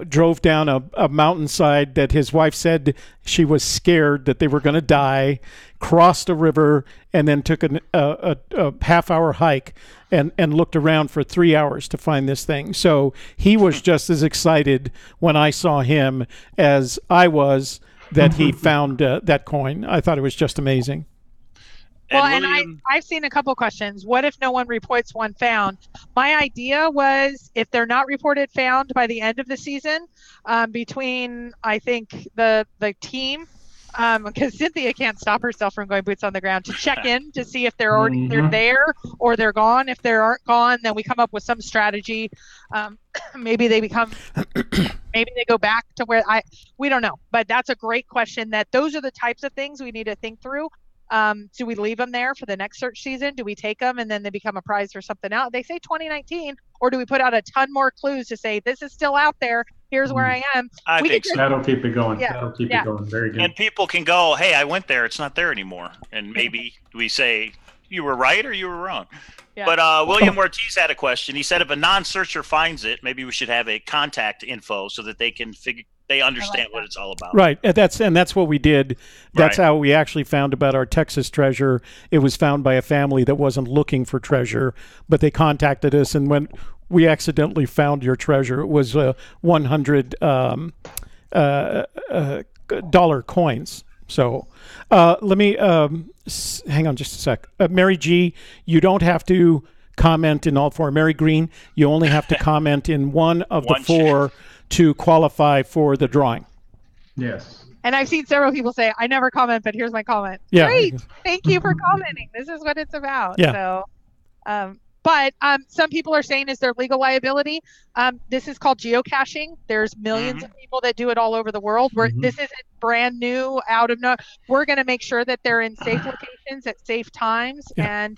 S3: drove down a mountainside that his wife said she was scared that they were going to die, crossed a river, and then took a half-hour hike and looked around for 3 hours to find this thing. So he was just as excited when I saw him as I was that he found that coin. I thought it was just amazing.
S1: Well, and I've seen a couple questions. What if no one reports one found? My idea was, if they're not reported found by the end of the season, between, I think, the team, because Cynthia can't stop herself from going boots on the ground, to check in to see if they're already they're there or they're gone. If they aren't gone, then we come up with some strategy. Maybe they go back to where we don't know. But that's a great question. Those are the types of things we need to think through. Do we leave them there for the next search season? Do we take them and then they become a prize for something else? They say 2019, or do we put out a ton more clues to say, this is still out there, here's where I am?
S4: I think so.
S2: That'll keep it going. Yeah. That'll keep it going. Very good.
S4: And people can go, hey, I went there, it's not there anymore. And maybe we say, you were right or you were wrong. Yeah. But William Ortiz had a question. He said, if a non-searcher finds it, maybe we should have a contact info so that they can they understand what it's all about.
S3: Right. And that's what we did. That's how we actually found about our Texas treasure. It was found by a family that wasn't looking for treasure, but they contacted us, and when we accidentally found your treasure, it was $100 dollar coins. So let me hang on just a sec. Mary G, you don't have to comment in all four. Mary Green, you only have to comment in one of the four to qualify for the drawing.
S2: Yes.
S1: And I've seen several people say, I never comment, but here's my comment.
S3: Yeah.
S1: Great. Thank you for commenting. This is what it's about.
S3: Yeah.
S1: So, but some people are saying, is there legal liability? This is called geocaching. There's millions of people that do it all over the world. This isn't brand new we're going to make sure that they're in safe locations at safe times. Yeah.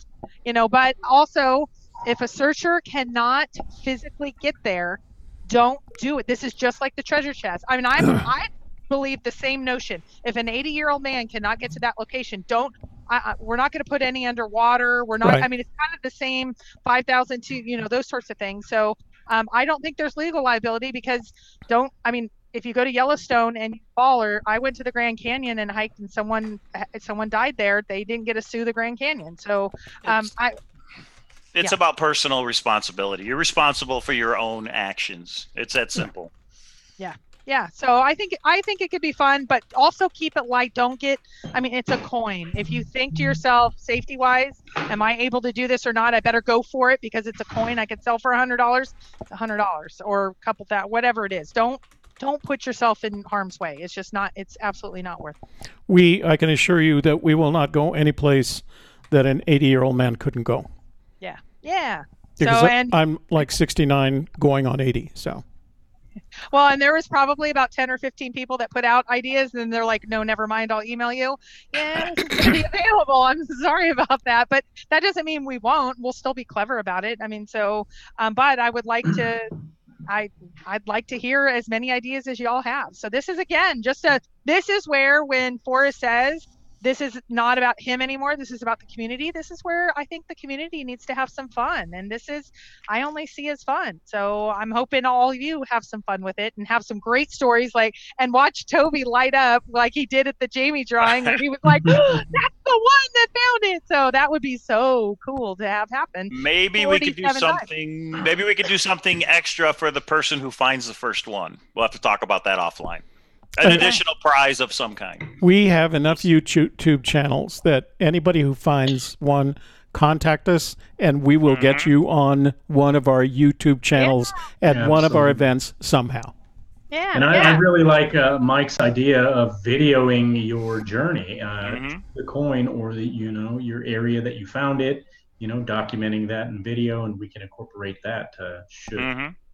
S1: And, but also, if a searcher cannot physically get there, don't do it. This is just like the treasure chest. I mean, I believe the same notion. If an 80-year-old man cannot get to that location, we're not going to put any underwater. We're not. Right. I mean, it's kind of the same 5,000 to those sorts of things. So I don't think there's legal liability because if you go to Yellowstone and you fall, or I went to the Grand Canyon and hiked and someone died there, they didn't get to sue the Grand Canyon. So
S4: It's about personal responsibility. You're responsible for your own actions. It's that simple.
S1: Yeah. Yeah. So I think it could be fun, but also keep it light. It's a coin. If you think to yourself, safety wise, am I able to do this or not? I better go for it because it's a coin I could sell for $100. It's $100 or a couple that, whatever it is. Don't put yourself in harm's way. It's just not, it's absolutely not worth it.
S3: I can assure you that we will not go any place that an 80-year-old man couldn't go.
S1: Yeah. Yeah.
S3: Because I'm like 69 going on 80. So.
S1: Well, and there was probably about 10 or 15 people that put out ideas and they're like, no, never mind. I'll email you. Yeah, it's going to be available. I'm sorry about that. But that doesn't mean we won't. We'll still be clever about it. I mean, so, but I would like to, I'd like to hear as many ideas as y'all have. So this is, again, this is where when Forrest says, this is not about him anymore. This is about the community. This is where I think the community needs to have some fun. And I only see as fun. So I'm hoping all of you have some fun with it and have some great stories, and watch Toby light up like he did at the Jamie drawing where he was like, oh, that's the one that found it. So that would be so cool to have happen.
S4: Maybe we could do something. Maybe we could do something extra for the person who finds the first one. We'll have to talk about that offline. An additional prize of some kind.
S3: We have enough YouTube channels that anybody who finds one, contact us, and we will get you on one of our YouTube channels at one of our events somehow.
S1: Yeah,
S2: and I really like Mike's idea of videoing your journey to the coin, or your area that you found it. Documenting that in video, and we can incorporate that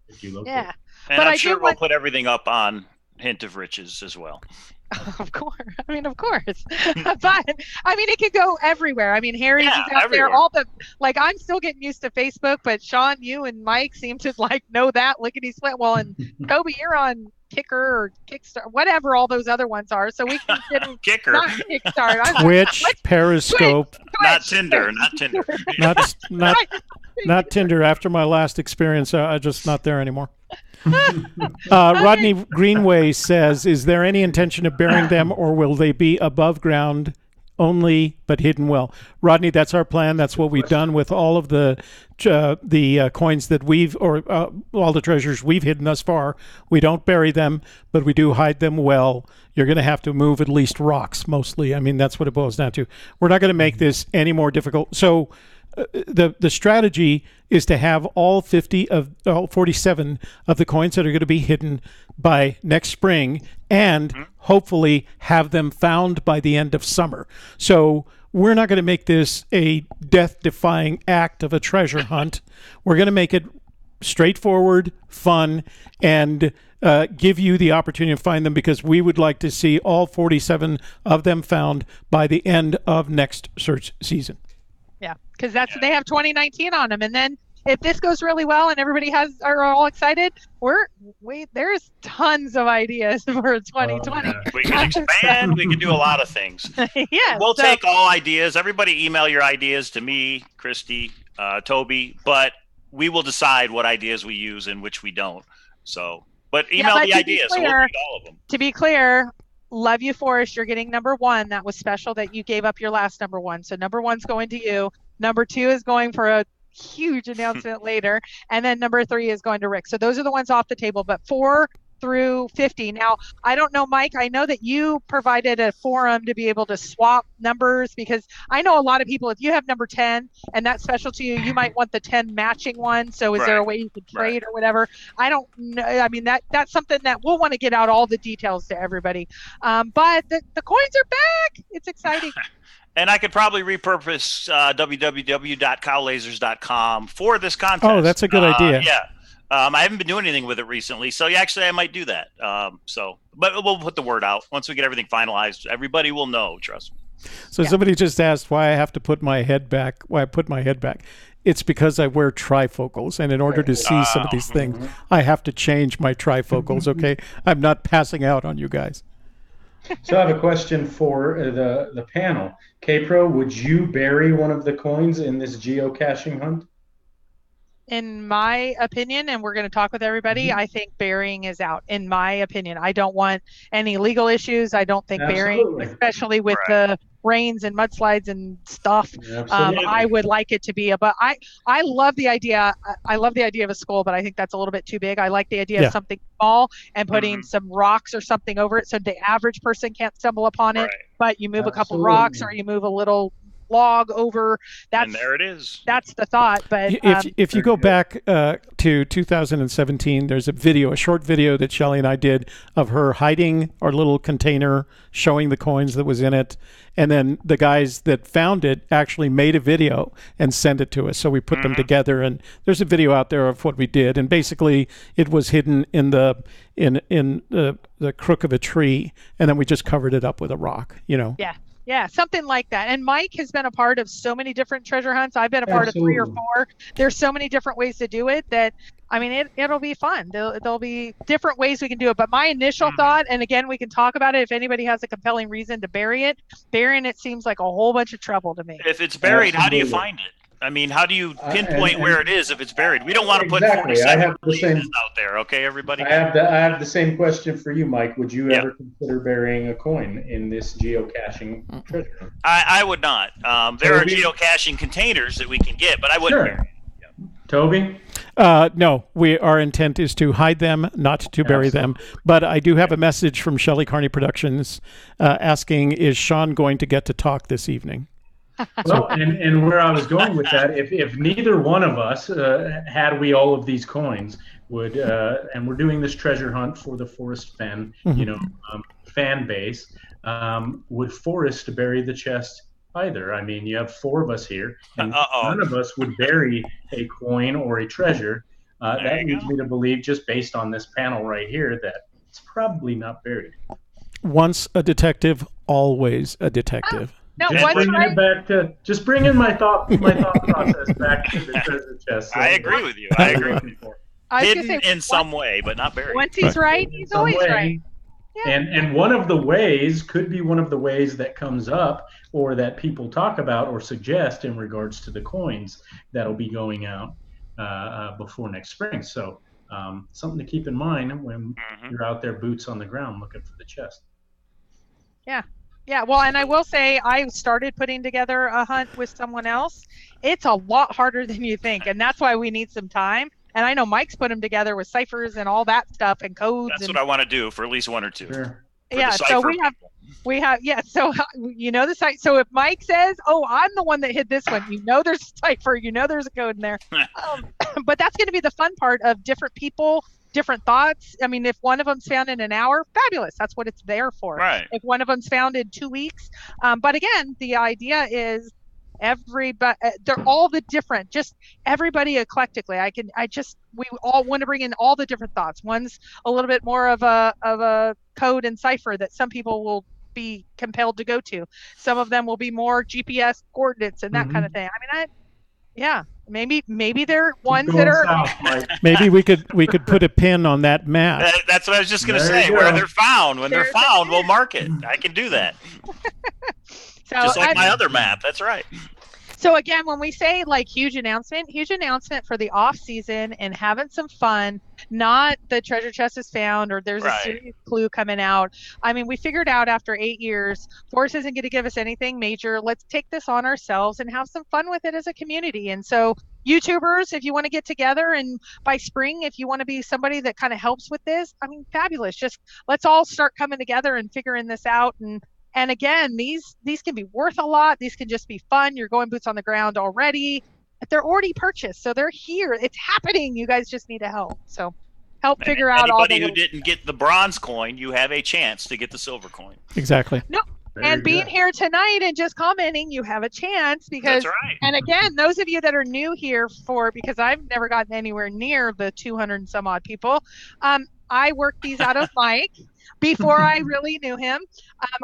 S2: if you locate.
S1: Yeah,
S4: and I'm sure we'll put everything up on Hint of Riches as well.
S1: Of course. Of course. But it could go everywhere. Harry's is out
S4: everywhere.
S1: There. I'm still getting used to Facebook, but Sean, you and Mike seem to know that lickety split. Well, and Toby, you're on Kicker or Kickstarter, whatever all those other ones are. So we can get them.
S4: Kicker.
S1: Not Kickstarter.
S3: Twitch, Periscope.
S1: Twitch.
S4: Not Tinder.
S3: Not Tinder. After my last experience, I'm just not there anymore. Rodney Greenway says, is there any intention of burying them, or will they be above ground only but hidden well? Rodney, that's our plan. That's what we've done with all of the coins that all the treasures we've hidden thus far. We don't bury them, but we do hide them well. You're going to have to move at least rocks, mostly. That's what it boils down to. We're not going to make this any more difficult. So the strategy is to have all 47 of the coins that are going to be hidden by next spring, and hopefully have them found by the end of summer. So we're not going to make this a death-defying act of a treasure hunt. We're going to make it straightforward, fun, and give you the opportunity to find them, because we would like to see all 47 of them found by the end of next search season.
S1: Yeah, because they have 2019 on them, and then if this goes really well and everybody are all excited, there's tons of ideas for 2020.
S4: We can expand. We can do a lot of things.
S1: Yeah,
S4: we'll take all ideas. Everybody, email your ideas to me, Christy, Toby, but we will decide what ideas we use and which we don't. So, but email the ideas. So we'll read all of them.
S1: To be clear. Love you, Forrest. You're getting number 1. That was special that you gave up your last number 1. So number 1's going to you. Number 2 is going for a huge announcement later. And then number 3 is going to Rick. So those are the ones off the table. But 4 through 50. Now, I don't know, Mike, I know that you provided a forum to be able to swap numbers, because I know a lot of people, if you have number 10 and that's special to you, you might want the 10 matching one. So is there a way you could trade or whatever? I don't know. That's something that we'll want to get out all the details to everybody. But the coins are back. It's exciting.
S4: And I could probably repurpose www.cowlazars.com for this contest.
S3: Oh, that's a good idea.
S4: Yeah. I haven't been doing anything with it recently, so actually I might do that. But we'll put the word out once we get everything finalized. Everybody will know, trust me.
S3: So somebody just asked why I have to put my head back. Why I put my head back? It's because I wear trifocals, and in order to see some of these things, I have to change my trifocals. Okay, I'm not passing out on you guys.
S2: So I have a question for the panel. K-Pro, would you bury one of the coins in this geocaching hunt?
S1: In my opinion, and we're going to talk with everybody, I think burying is out. In my opinion, I don't want any legal issues. I don't think burying, especially with the rains and mudslides and stuff, I would like it to be but I love the idea. I love the idea of a skull, but I think that's a little bit too big. I like the idea of something small and putting some rocks or something over it so the average person can't stumble upon it, but you move a couple rocks or you move a little log over. And
S4: there it is.
S1: That's the thought. But
S3: if you go back to 2017, there's a short video that Shelly and I did of her hiding our little container, showing the coins that was in it, and then the guys that found it actually made a video and sent it to us. So we put them together, and there's a video out there of what we did. And basically, it was hidden in the crook of a tree, and then we just covered it up with a rock.
S1: Yeah. Yeah, something like that. And Mike has been a part of so many different treasure hunts. I've been a part of 3 or 4. There's so many different ways to do it that, I mean, it'll be fun. There'll be different ways we can do it. But my initial thought, and again, we can talk about it if anybody has a compelling reason to bury it. Burying it seems like a whole bunch of trouble to me.
S4: If it's buried, how do you find it? I mean, how do you pinpoint where it is if it's buried? We don't want to put 47 releases out there, okay, everybody?
S2: I have the same question for you, Mike. Would you ever consider burying a coin in this geocaching treasure hunt?
S4: I would not. There are geocaching containers that we can get, but I wouldn't bury them.
S2: Toby?
S3: No, our intent is to hide them, not to bury them. But I do have a message from Shelley Carney Productions asking, is Sean going to get to talk this evening?
S2: Well, and where I was going with that, if neither one of us had we all of these coins, would and we're doing this treasure hunt for the Forrest Fenn, fan base, would Forrest bury the chest either? I mean, you have 4 of us here, and none of us would bury a coin or a treasure. That leads me to believe, just based on this panel right here, that it's probably not buried.
S3: Once a detective, always a detective.
S1: No,
S2: just bringing my thought process back to the treasure chest. So
S4: I agree with you. I agree with you. Hidden in some way, but not buried.
S1: Once he's right, he's always right.
S2: Yeah. And one of the ways could be one of the ways that comes up, or that people talk about or suggest in regards to the coins that'll be going out before next spring. So something to keep in mind when you're out there, boots on the ground, looking for the chest.
S1: Yeah. Yeah, well, and I will say I started putting together a hunt with someone else. It's a lot harder than you think, and that's why we need some time. And I know Mike's put them together with ciphers and all that stuff and codes.
S4: That's what I want to do for at least 1 or 2.
S2: Sure.
S1: Yeah, so we have, so the site. So if Mike says, "Oh, I'm the one that hid this one," there's a cipher, there's a code in there. But that's going to be the fun part of different people. Different thoughts. I mean, if one of them's found in an hour, fabulous. That's what it's there for.
S4: Right.
S1: If one of them's found in 2 weeks, but again, the idea is everybody. They're all the different. Just everybody eclectically. We all want to bring in all the different thoughts. One's a little bit more of a code and cipher that some people will be compelled to go to. Some of them will be more GPS coordinates and that kind of thing. I mean, Maybe they're ones that are.
S2: South,
S3: maybe we could put a pin on that map.
S4: That's what I was just going to say. Where they're found, when they're found, we'll mark it. I can do that. Just like my other map. That's right.
S1: So again, when we say like huge announcement for the off season and having some fun, not the treasure chest is found or there's a serious clue coming out. I mean, we figured out after 8 years, Forrest isn't going to give us anything major. Let's take this on ourselves and have some fun with it as a community. And so YouTubers, if you want to get together, and by spring, if you want to be somebody that kind of helps with this, I mean, fabulous. Just let's all start coming together and figuring this out. And again, these can be worth a lot. These can just be fun. You're going boots on the ground already. They're already purchased, so they're here. It's happening. You guys just need to help. So help figure out all the
S4: anybody who didn't get the bronze coin, you have a chance to get the silver coin.
S3: Exactly.
S1: No. And being here tonight and just commenting, you have a chance because.
S4: That's right.
S1: And again, those of you that are new here because I've never gotten anywhere near the 200 and some odd people. I worked these out of Mike. Before I really knew him,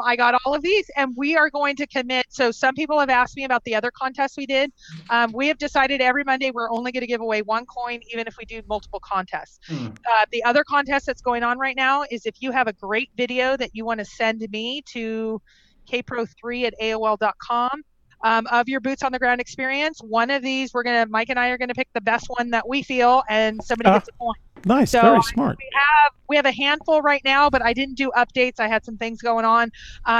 S1: I got all of these, and we are going to commit. So some people have asked me about the other contests we did. We have decided every Monday we're only going to give away 1 coin, even if we do multiple contests. The other contest that's going on right now is if you have a great video that you want to send me to kpro3@aol.com of your boots on the ground experience. One of these, Mike and I are going to pick the best one that we feel, and somebody gets a coin.
S3: Nice,
S1: so
S3: very smart.
S1: We have a handful right now, but I didn't do updates. I had some things going on.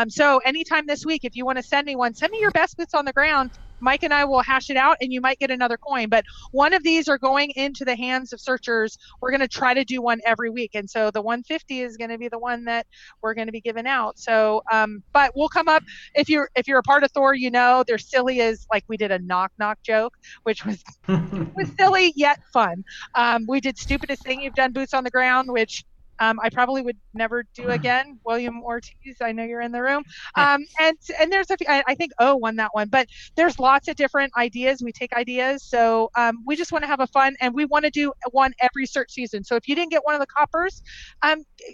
S1: So anytime this week, if you want to send me one, send me your best boots on the ground. Mike and I will hash it out, and you might get another coin. But one of these are going into the hands of searchers. We're going to try to do one every week, and so the 150 is going to be the one that we're going to be giving out. So, but we'll come up if you're a part of Thor, they're silly as like we did a knock joke, which was silly yet fun. We did stupidest thing you've done boots on the ground, which I probably would never do again. William Ortiz, I know you're in the room. And there's I think won that one, but there's lots of different ideas. We take ideas. So we just want to have a fun, and we want to do one every search season. So if you didn't get one of the coppers,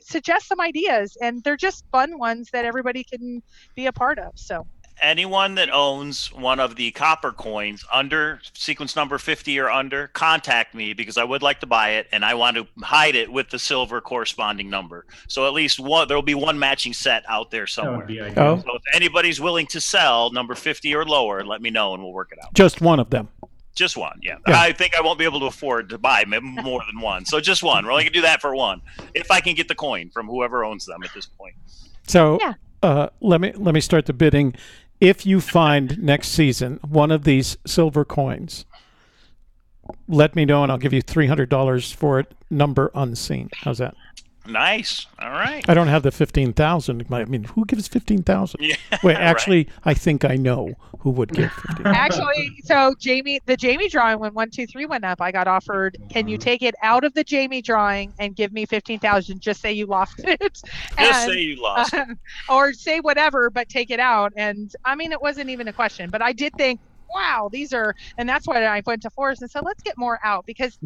S1: suggest some ideas, and they're just fun ones that everybody can be a part of. So.
S4: anyone that owns one of the copper coins under sequence number 50 or under, contact me because I would like to buy it and I want to hide it with the silver corresponding number. So at least there'll be one matching set out there
S2: That
S4: somewhere.
S2: would be ideal.
S3: Oh,
S4: So if anybody's willing to sell number 50 or lower, let me know and we'll work it out.
S3: just one of them.
S4: Just one, yeah.
S3: Yeah.
S4: I think I won't be able to afford to buy more than one. So just one. We're only going to do that for one. If I can get the coin from whoever owns them at this point.
S3: So
S1: Yeah.
S3: let me start the bidding. If you find next season one of these silver coins, let me know and I'll give you $300 for it, number unseen. How's that?
S4: Nice. All right.
S3: I don't have the 15,000. I mean, who gives 15,000?
S4: Yeah.
S3: Wait, actually, I think I know who would give 15,000.
S1: Actually, so the Jamie drawing when 1, 2, 3 went up, I got offered, can you take it out of the Jamie drawing and give me 15,000? Just say you lost it.
S4: Just say you lost.
S1: Or say whatever, but take it out. And I mean, it wasn't even a question, but I did think, wow, these are, and that's why I went to Forrest and said, let's get more out, because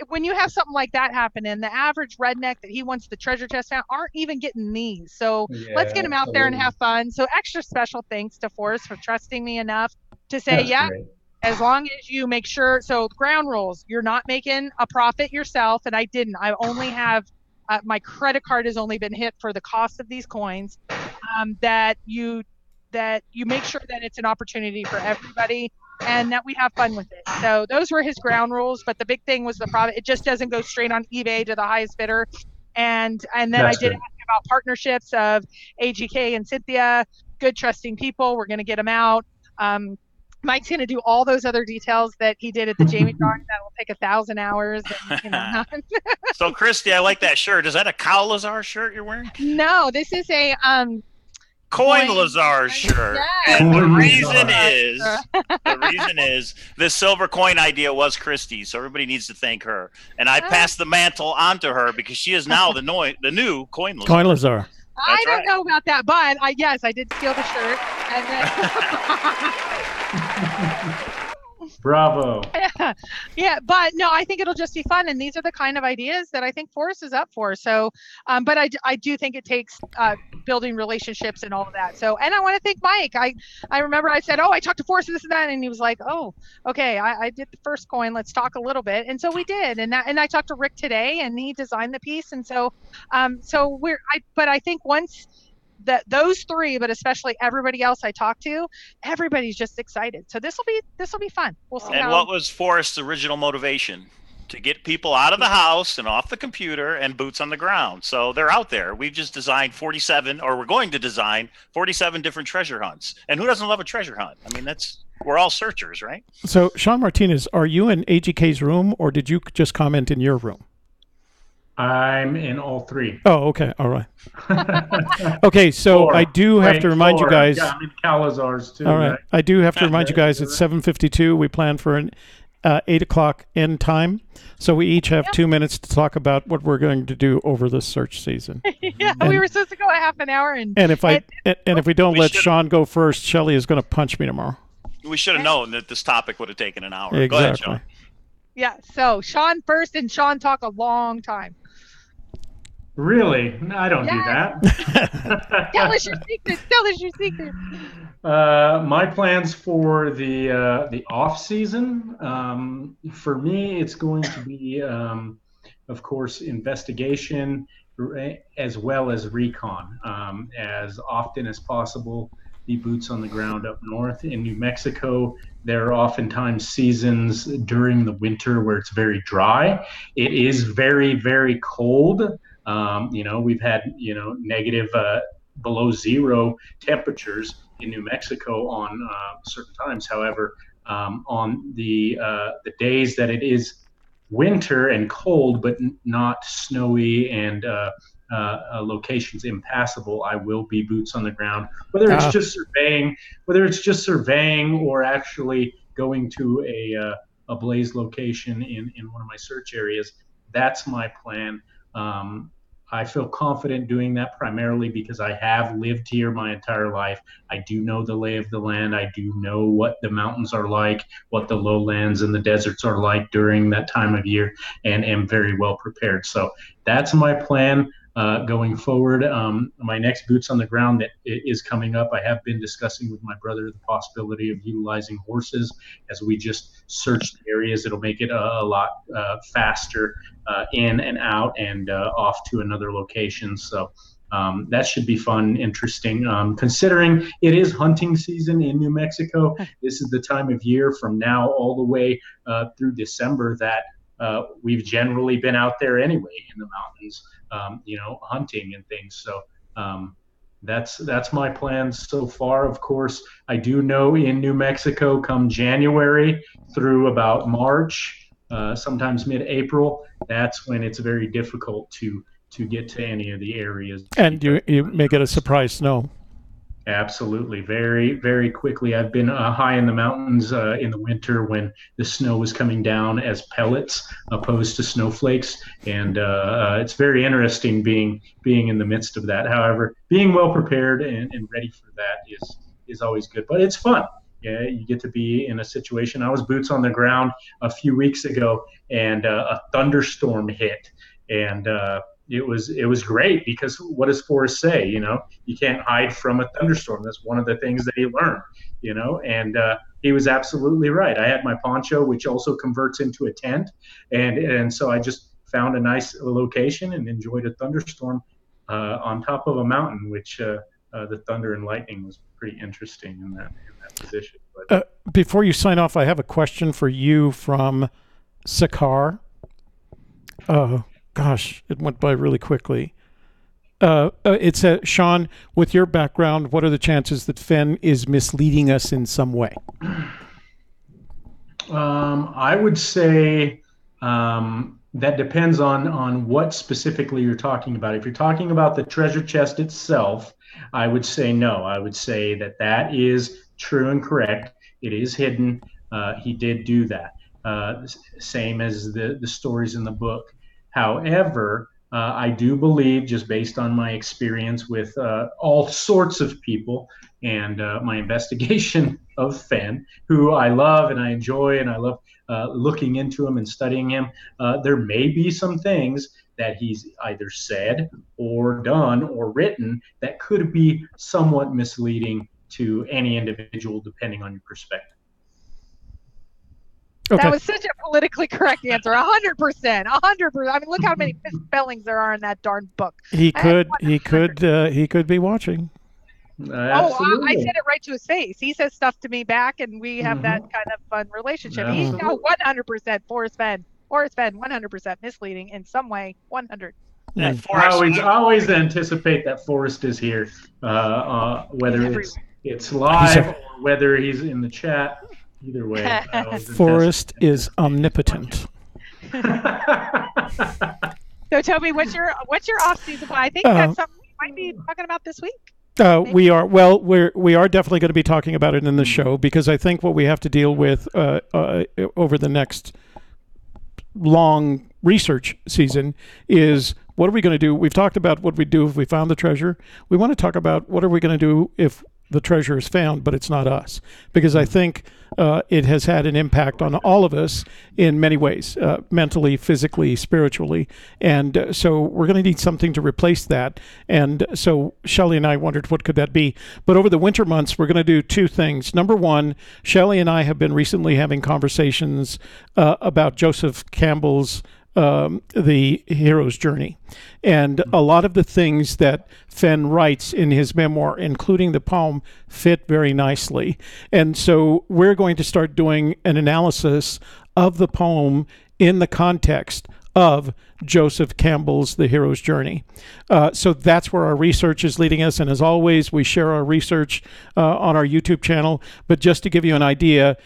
S1: when you have something like that happen and the average redneck that he wants the treasure chest found aren't even getting these. So let's get them out there and have fun. So extra special thanks to Forrest for trusting me enough to say,
S2: That's
S1: yeah,
S2: great.
S1: as long as you make sure, so ground rules, you're not making a profit yourself. And I didn't, I only have, my credit card has only been hit for the cost of these coins, that you make sure that it's an opportunity for everybody and that we have fun with it. So those were his ground rules, but the big thing was the profit. It just doesn't go straight on eBay to the highest bidder. And then
S2: That's
S1: I did
S2: good.
S1: ask about partnerships of AGK and Cynthia, good trusting people. We're going to get them out. Mike's going to do all those other details that he did at the Jamie drawing. That will take 1,000 hours. And,
S4: So, Christy, I like that shirt. Is that a Cowlazar shirt you're wearing?
S1: no, this is a
S4: Coin-Lazar shirt.
S1: Yes.
S4: And the
S2: Coin-Lazar.
S4: reason is this silver coin idea was Christy's, so everybody needs to thank her. And I passed the mantle on to her because she is now the new Coin-Lazar.
S3: Coin-Lazar.
S1: I don't
S4: right.
S1: know about that, but I did steal the shirt. And then
S2: Bravo.
S1: yeah, but no, I think it'll just be fun. And these are the kind of ideas that I think Forrest is up for. So, but I do think it takes building relationships and all of that. So, and I want to thank Mike. I remember I said, oh, I talked to Forrest and this and that. And he was like, oh, okay, I did the first coin. Let's talk a little bit. And so we did. And I talked to Rick today and he designed the piece. And so, but I think once those three, but especially everybody else I talked to, everybody's just excited. So this will be fun. We'll see.
S4: And what was Forrest's original motivation? To get people out of the house and off the computer and boots on the ground. So they're out there. We've just designed 47, or we're going to design 47 different treasure hunts. And who doesn't love a treasure hunt? I mean, we're all searchers, right?
S3: So, Sean Martinez, are you in AGK's room or did you just comment in your room?
S2: I'm in all three.
S3: Oh, okay. All right. Okay, so I do have to remind you guys.
S2: Yeah, I'm in Cowlazars too.
S3: All right. I do have to remind you guys it's 7:52. We plan for an 8 o'clock end time. So we each have 2 minutes to talk about what we're going to do over this search season.
S1: Yeah, we were supposed to go a half an hour. And
S3: if we don't let Sean go first, Shelly is going to punch me tomorrow.
S4: We should have known that this topic would have taken an hour.
S3: Exactly.
S4: Go ahead, Sean.
S1: yeah, so Sean first, and Sean talk a long time.
S2: Really? No, I don't do that.
S1: Tell us your secret. Tell us your secret.
S2: My plans for the off season, for me, it's going to be, of course, investigation as well as recon, as often as possible. Be boots on the ground up north in New Mexico. There are oftentimes seasons during the winter where it's very dry. It is very, very cold. We've had, negative below zero temperatures in New Mexico on certain times. However, on the days that it is winter and cold, but not snowy and locations impassable, I will be boots on the ground, whether it's just surveying or actually going to a blaze location in one of my search areas. That's my plan. I feel confident doing that primarily because I have lived here my entire life. I do know the lay of the land. I do know what the mountains are like, what the lowlands and the deserts are like during that time of year, and am very well prepared. So that's my plan. going forward. My next boots on the ground that is coming up. I have been discussing with my brother the possibility of utilizing horses as we just search the areas. It'll make it a lot faster in and out and off to another location. So that should be fun, interesting. Considering it is hunting season in New Mexico, this is the time of year from now all the way through December that we've generally been out there anyway in the mountains, hunting and things. So that's my plans so far. Of course, I do know in New Mexico, come January through about March, sometimes mid-April, that's when it's very difficult to get to any of the areas.
S3: And you may get a surprise snow.
S2: Absolutely. Very, very quickly. I've been high in the mountains in the winter when the snow was coming down as pellets opposed to snowflakes. And it's very interesting being in the midst of that. However, being well prepared and ready for that is always good. But it's fun. Yeah, you get to be in a situation. I was boots on the ground a few weeks ago, and a thunderstorm hit. And it was great because what does Forrest say? You can't hide from a thunderstorm. That's one of the things that he learned, and he was absolutely right. I had my poncho, which also converts into a tent. And so I just found a nice location and enjoyed a thunderstorm on top of a mountain, which the thunder and lightning was pretty interesting in that position. But,
S3: before you sign off, I have a question for you from Sakar. Gosh, it went by really quickly. It says, Sean, with your background, what are the chances that Fenn is misleading us in some way?
S2: I would say that depends on what specifically you're talking about. If you're talking about the treasure chest itself, I would say no. I would say that is true and correct. It is hidden. He did do that. Same as the stories in the book. However, I do believe, just based on my experience with all sorts of people and my investigation of Fenn, who I love and I enjoy, and I love looking into him and studying him, there may be some things that he's either said or done or written that could be somewhat misleading to any individual, depending on your perspective.
S1: Okay. That was such a politically correct answer. 100%. 100%. I mean, look how many misspellings there are in that darn book.
S3: He could be watching.
S2: Absolutely.
S1: I said it right to his face. He says stuff to me back, and we have that kind of fun relationship. He's 100% Forrest Fenn. 100% misleading in some way. 100.
S2: I always anticipate that Forrest is here, whether it's live or whether he's in the chat. Either way,
S3: Forrest is omnipotent.
S1: So, Toby, what's your off-season plan? I think that's something we might be talking about this week.
S3: We are definitely going to be talking about it in the show, because I think what we have to deal with over the next long research season is, what are we going to do? We've talked about what we do if we found the treasure. We want to talk about what are we going to do if the treasure is found, but it's not us, because I think it has had an impact on all of us in many ways, mentally, physically, spiritually. And so we're going to need something to replace that. And so Shelley and I wondered what could that be. But over the winter months, we're going to do two things. Number one, Shelley and I have been recently having conversations about Joseph Campbell's The Hero's Journey. And a lot of the things that Fenn writes in his memoir, including the poem, fit very nicely. And so we're going to start doing an analysis of the poem in the context of Joseph Campbell's The Hero's Journey. So that's where our research is leading us. And as always, we share our research on our YouTube channel. But just to give you an idea,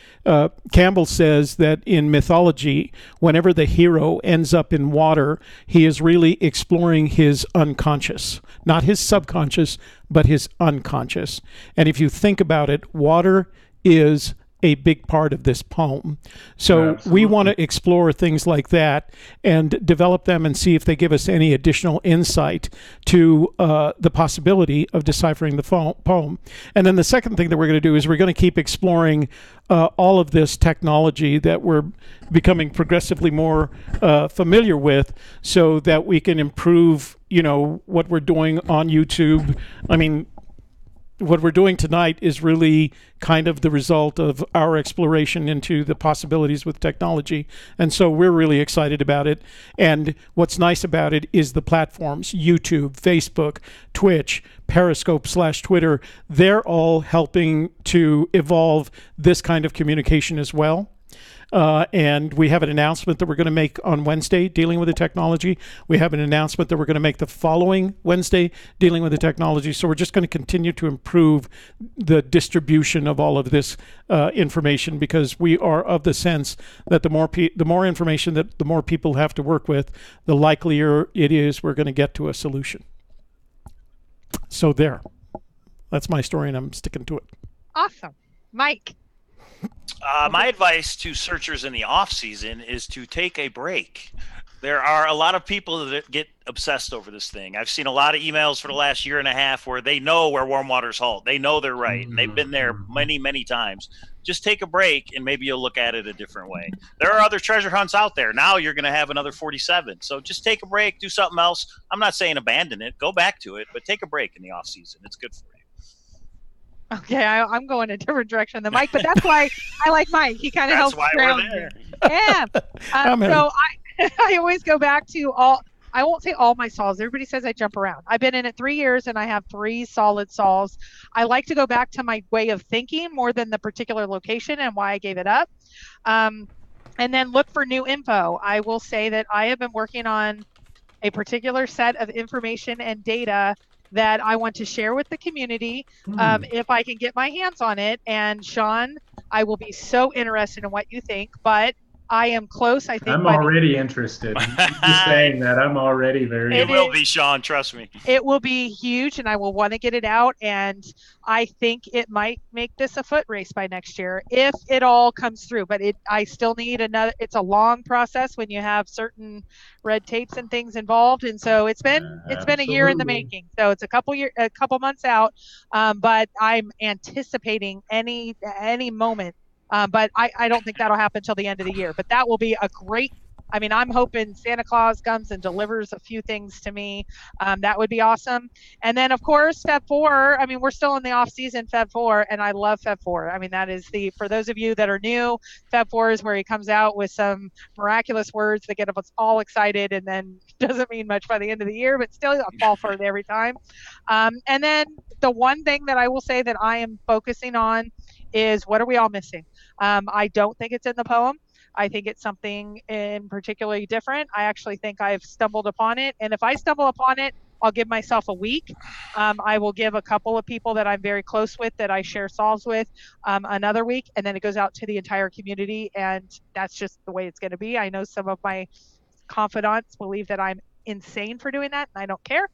S3: Campbell says that in mythology, whenever the hero ends up in water, he is really exploring his unconscious, not his subconscious, but his unconscious. And if you think about it, water is a big part of this poem. So
S2: Absolutely.
S3: we want to explore things like that and develop them and see if they give us any additional insight to the possibility of deciphering the poem. And then the second thing that we're going to do is we're going to keep exploring all of this technology that we're becoming progressively more familiar with, so that we can improve, what we're doing on YouTube. I mean, what we're doing tonight is really kind of the result of our exploration into the possibilities with technology. And so we're really excited about it. And what's nice about it is the platforms, YouTube, Facebook, Twitch, Periscope/Twitter, they're all helping to evolve this kind of communication as well. And we have an announcement that we're going to make on Wednesday dealing with the technology. We have an announcement that we're going to make the following Wednesday dealing with the technology. So we're just going to continue to improve the distribution of all of this information, because we are of the sense that the more information that the more people have to work with, the likelier it is we're going to get to a solution. So there. That's my story, and I'm sticking to it.
S1: Awesome. Mike.
S4: My advice to searchers in the off season is to take a break. There are a lot of people that get obsessed over this thing. I've seen a lot of emails for the last year and a half where they know where warm waters halt. They know they're right, and they've been there many, many times. Just take a break, and maybe you'll look at it a different way. There are other treasure hunts out there. Now you're going to have another 47. So just take a break, do something else. I'm not saying abandon it. Go back to it, but take a break in the off season. It's good for you.
S1: Okay, I'm going a different direction than Mike, but that's why I like Mike. He kind of helps ground me. Yeah. So I always go back to I won't say all my saws. Everybody says I jump around. I've been in it 3 years, and I have 3 solid saws. I like to go back to my way of thinking more than the particular location and why I gave it up. And then look for new info. I will say that I have been working on a particular set of information and data that I want to share with the community, if I can get my hands on it. And Sean, I will be so interested in what you think, but I am close. I think
S2: I'm already interested. Just saying that, I'm already very.
S4: It will be, Sean. Trust me.
S1: It will be huge, and I will want to get it out. And I think it might make this a foot race by next year if it all comes through. But I still need another. It's a long process when you have certain red tapes and things involved, and so it's been a year in the making. So it's a couple months out. But I'm anticipating any moment. But I don't think that'll happen until the end of the year. But that will be a great. I mean, I'm hoping Santa Claus comes and delivers a few things to me. That would be awesome. And then, of course, Feb 4. I mean, we're still in the off season, Feb 4, and I love Feb 4. I mean, that is for those of you that are new, Feb 4 is where he comes out with some miraculous words that get us all excited, and then doesn't mean much by the end of the year, but still I fall for it every time. And then the one thing that I will say that I am focusing on is, what are we all missing? I don't think it's in the poem. I think it's something in particularly different. I actually think I've stumbled upon it. And if I stumble upon it, I'll give myself a week. I will give a couple of people that I'm very close with, that I share solves with, another week. And then it goes out to the entire community. And that's just the way it's going to be. I know some of my confidants believe that I'm insane for doing that, and I don't care.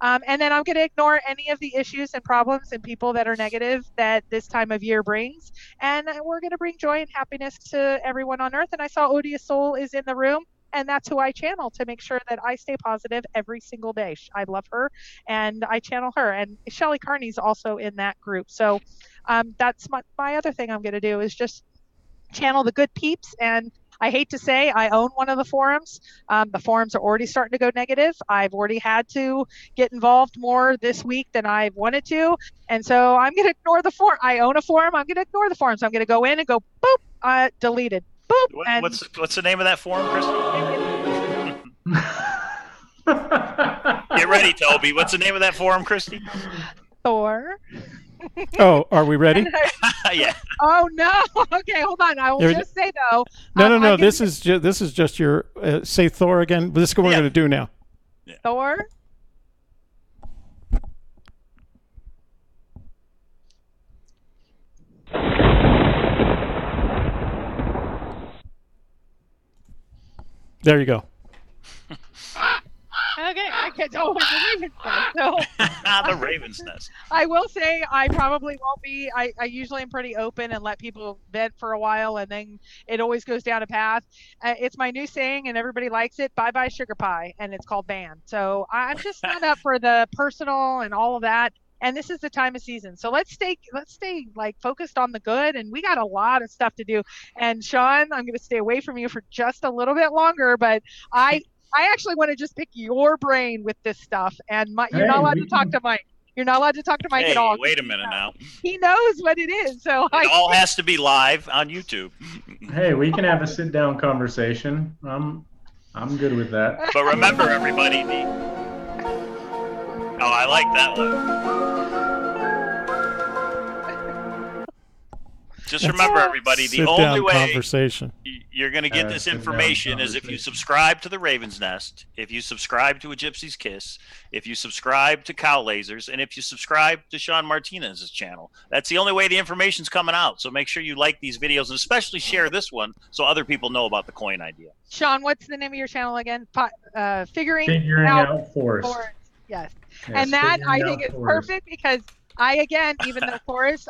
S1: And then I'm going to ignore any of the issues and problems and people that are negative that this time of year brings. And we're going to bring joy and happiness to everyone on earth. And I saw Odious Soul is in the room, and that's who I channel to make sure that I stay positive every single day. I love her, and I channel her. And Shelly Carney's also in that group. So that's my other thing I'm going to do, is just channel the good peeps. And I hate to say I own one of the forums. The forums are already starting to go negative. I've already had to get involved more this week than I've wanted to. And so I'm going to ignore the forum. I own a forum. I'm going to ignore the forums. I'm going to go in and go, boop, deleted. Boop.
S4: What's the name of that forum, Christy? Get ready, Toby. What's the name of that forum, Christy?
S1: Thor.
S3: Oh, are we ready?
S4: Yeah.
S1: Oh no. Okay, hold on. I will just say though.
S3: No. This is just your say Thor again. This is what we're going to do now.
S1: Yeah. Thor.
S3: There you go.
S1: Okay, It's always the Ravens nest. So
S4: The Ravens nest.
S1: I will say I probably won't be. I usually am pretty open and let people vent for a while, and then it always goes down a path. It's my new saying, and everybody likes it. Bye bye sugar pie, and it's called ban. So I'm just not up for the personal and all of that. And this is the time of season, so let's stay like focused on the good. And we got a lot of stuff to do. And Sean, I'm going to stay away from you for just a little bit longer, but I actually want to just pick your brain with this stuff. And you're not allowed to talk to Mike. You're not allowed to talk to Mike at all.
S4: Wait a minute now.
S1: He knows what it is. So
S4: it all has to be live on YouTube.
S2: Hey, we can have a sit-down conversation. I'm good with that.
S4: But remember, everybody, I like that one. Just remember, everybody, the only way you're going to get this information is if you subscribe to the Raven's Nest, if you subscribe to A Gypsy's Kiss, if you subscribe to Cowlazars, and if you subscribe to Sean Martinez's channel. That's the only way the information's coming out. So make sure you like these videos and especially share this one so other people know about the coin idea.
S1: Sean, what's the name of your channel again? Figuring
S2: out Forrest.
S1: Yes. And that I think is perfect because even though Forrest,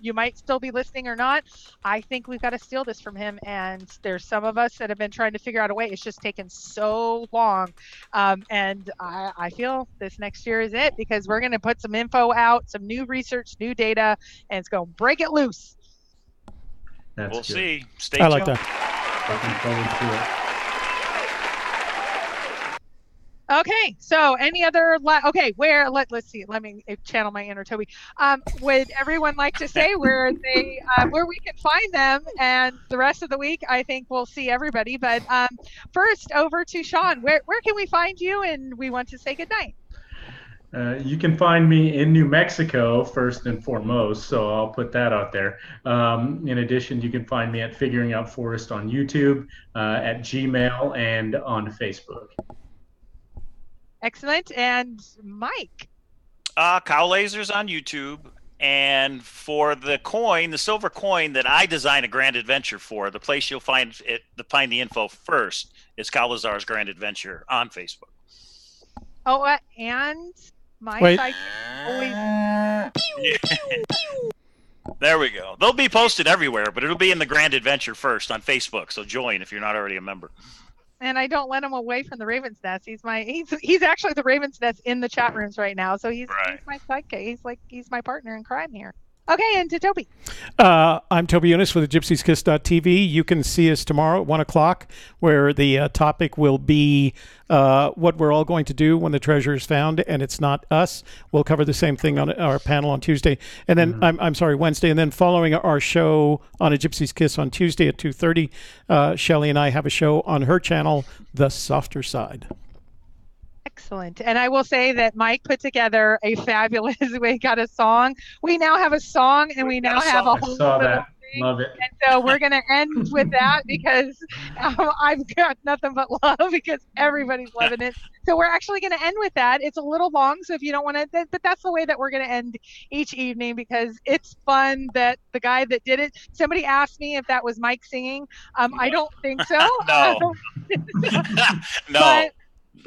S1: you might still be listening or not, I think we've got to steal this from him. And there's some of us that have been trying to figure out a way. It's just taken so long. And I feel this next year is it, because we're going to put some info out, some new research, new data, and it's going to break it loose.
S4: We'll see. Stay tuned.
S3: I like that.
S2: Looking forward to it.
S1: Okay, so any other let's see, let me channel my inner Toby. Would everyone like to say where we can find them? And the rest of the week I think we'll see everybody, but first over to Sean. Where can we find you? And we want to say goodnight.
S2: You can find me in New Mexico first and foremost, so I'll put that out there. In addition, you can find me at Figuring Out Forrest on YouTube, at Gmail, and on Facebook.
S1: Excellent. And Mike?
S4: Cowlazars on YouTube. And for the coin, the silver coin that I designed a Grand Adventure for, the place you'll find the info first is Cowlazars Grand Adventure on Facebook.
S1: Oh, and my site always.
S4: There we go. They'll be posted everywhere, but it'll be in the Grand Adventure first on Facebook. So join if you're not already a member.
S1: And I don't let him away from the Raven's Nest. He's actually the Raven's Nest in the chat rooms right now. So he's my sidekick. He's my partner in crime here. Okay, and to Toby.
S3: I'm Toby Eunice with gypsieskiss.tv. You can see us tomorrow at 1 o'clock, where the topic will be what we're all going to do when the treasure is found, and it's not us. We'll cover the same thing on our panel on Tuesday. And then, Wednesday. And then following our show on A Gypsy's Kiss on Tuesday at 2:30, Shelley and I have a show on her channel, The Softer Side.
S1: Excellent. And I will say that Mike put together a fabulous, we got a song. We now have a song, and we now have a whole
S2: I saw
S1: little
S2: that.
S1: thing.
S2: Love it.
S1: And so we're going to end with that because I've got nothing but love because everybody's loving it. So we're actually going to end with that. It's a little long, so if you don't want to, but that's the way that we're going to end each evening because it's fun that the guy that did it, somebody asked me if that was Mike singing. I don't think so.
S4: No. No.
S1: But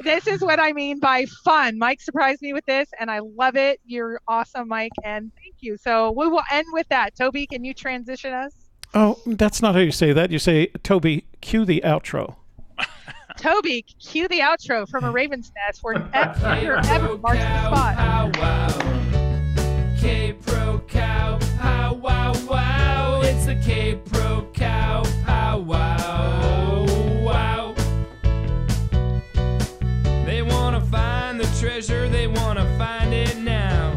S1: this is what I mean by fun. Mike surprised me with this, and I love it. You're awesome, Mike, and thank you. So we will end with that. Toby, can you transition us?
S3: Oh, that's not how you say that. You say, Toby, cue the outro.
S1: Toby, cue the outro from A Raven's Nest where ever marks the spot.
S5: Pow, wow. K-Pro Cow, pow, wow, wow. It's the K-Pro Cow, pow, wow, wow. They want to find the treasure, they want to find it now.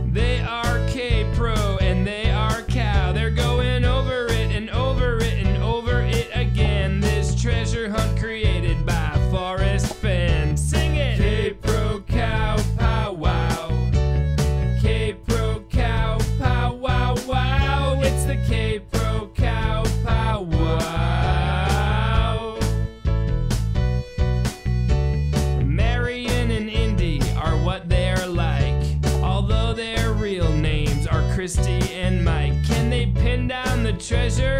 S5: They are K-Pro and they are Cow. They're going over it and over it and over it again. This treasure hunt created by Forrest Fenn. Sing it! K-Pro Cow, pow, wow. K-Pro Cow, pow, wow, wow. It's the K-Pro Cow, pow, wow. Marion and Indy are what they're like, although their real names are Christy and Mike. Can they pin down the treasure?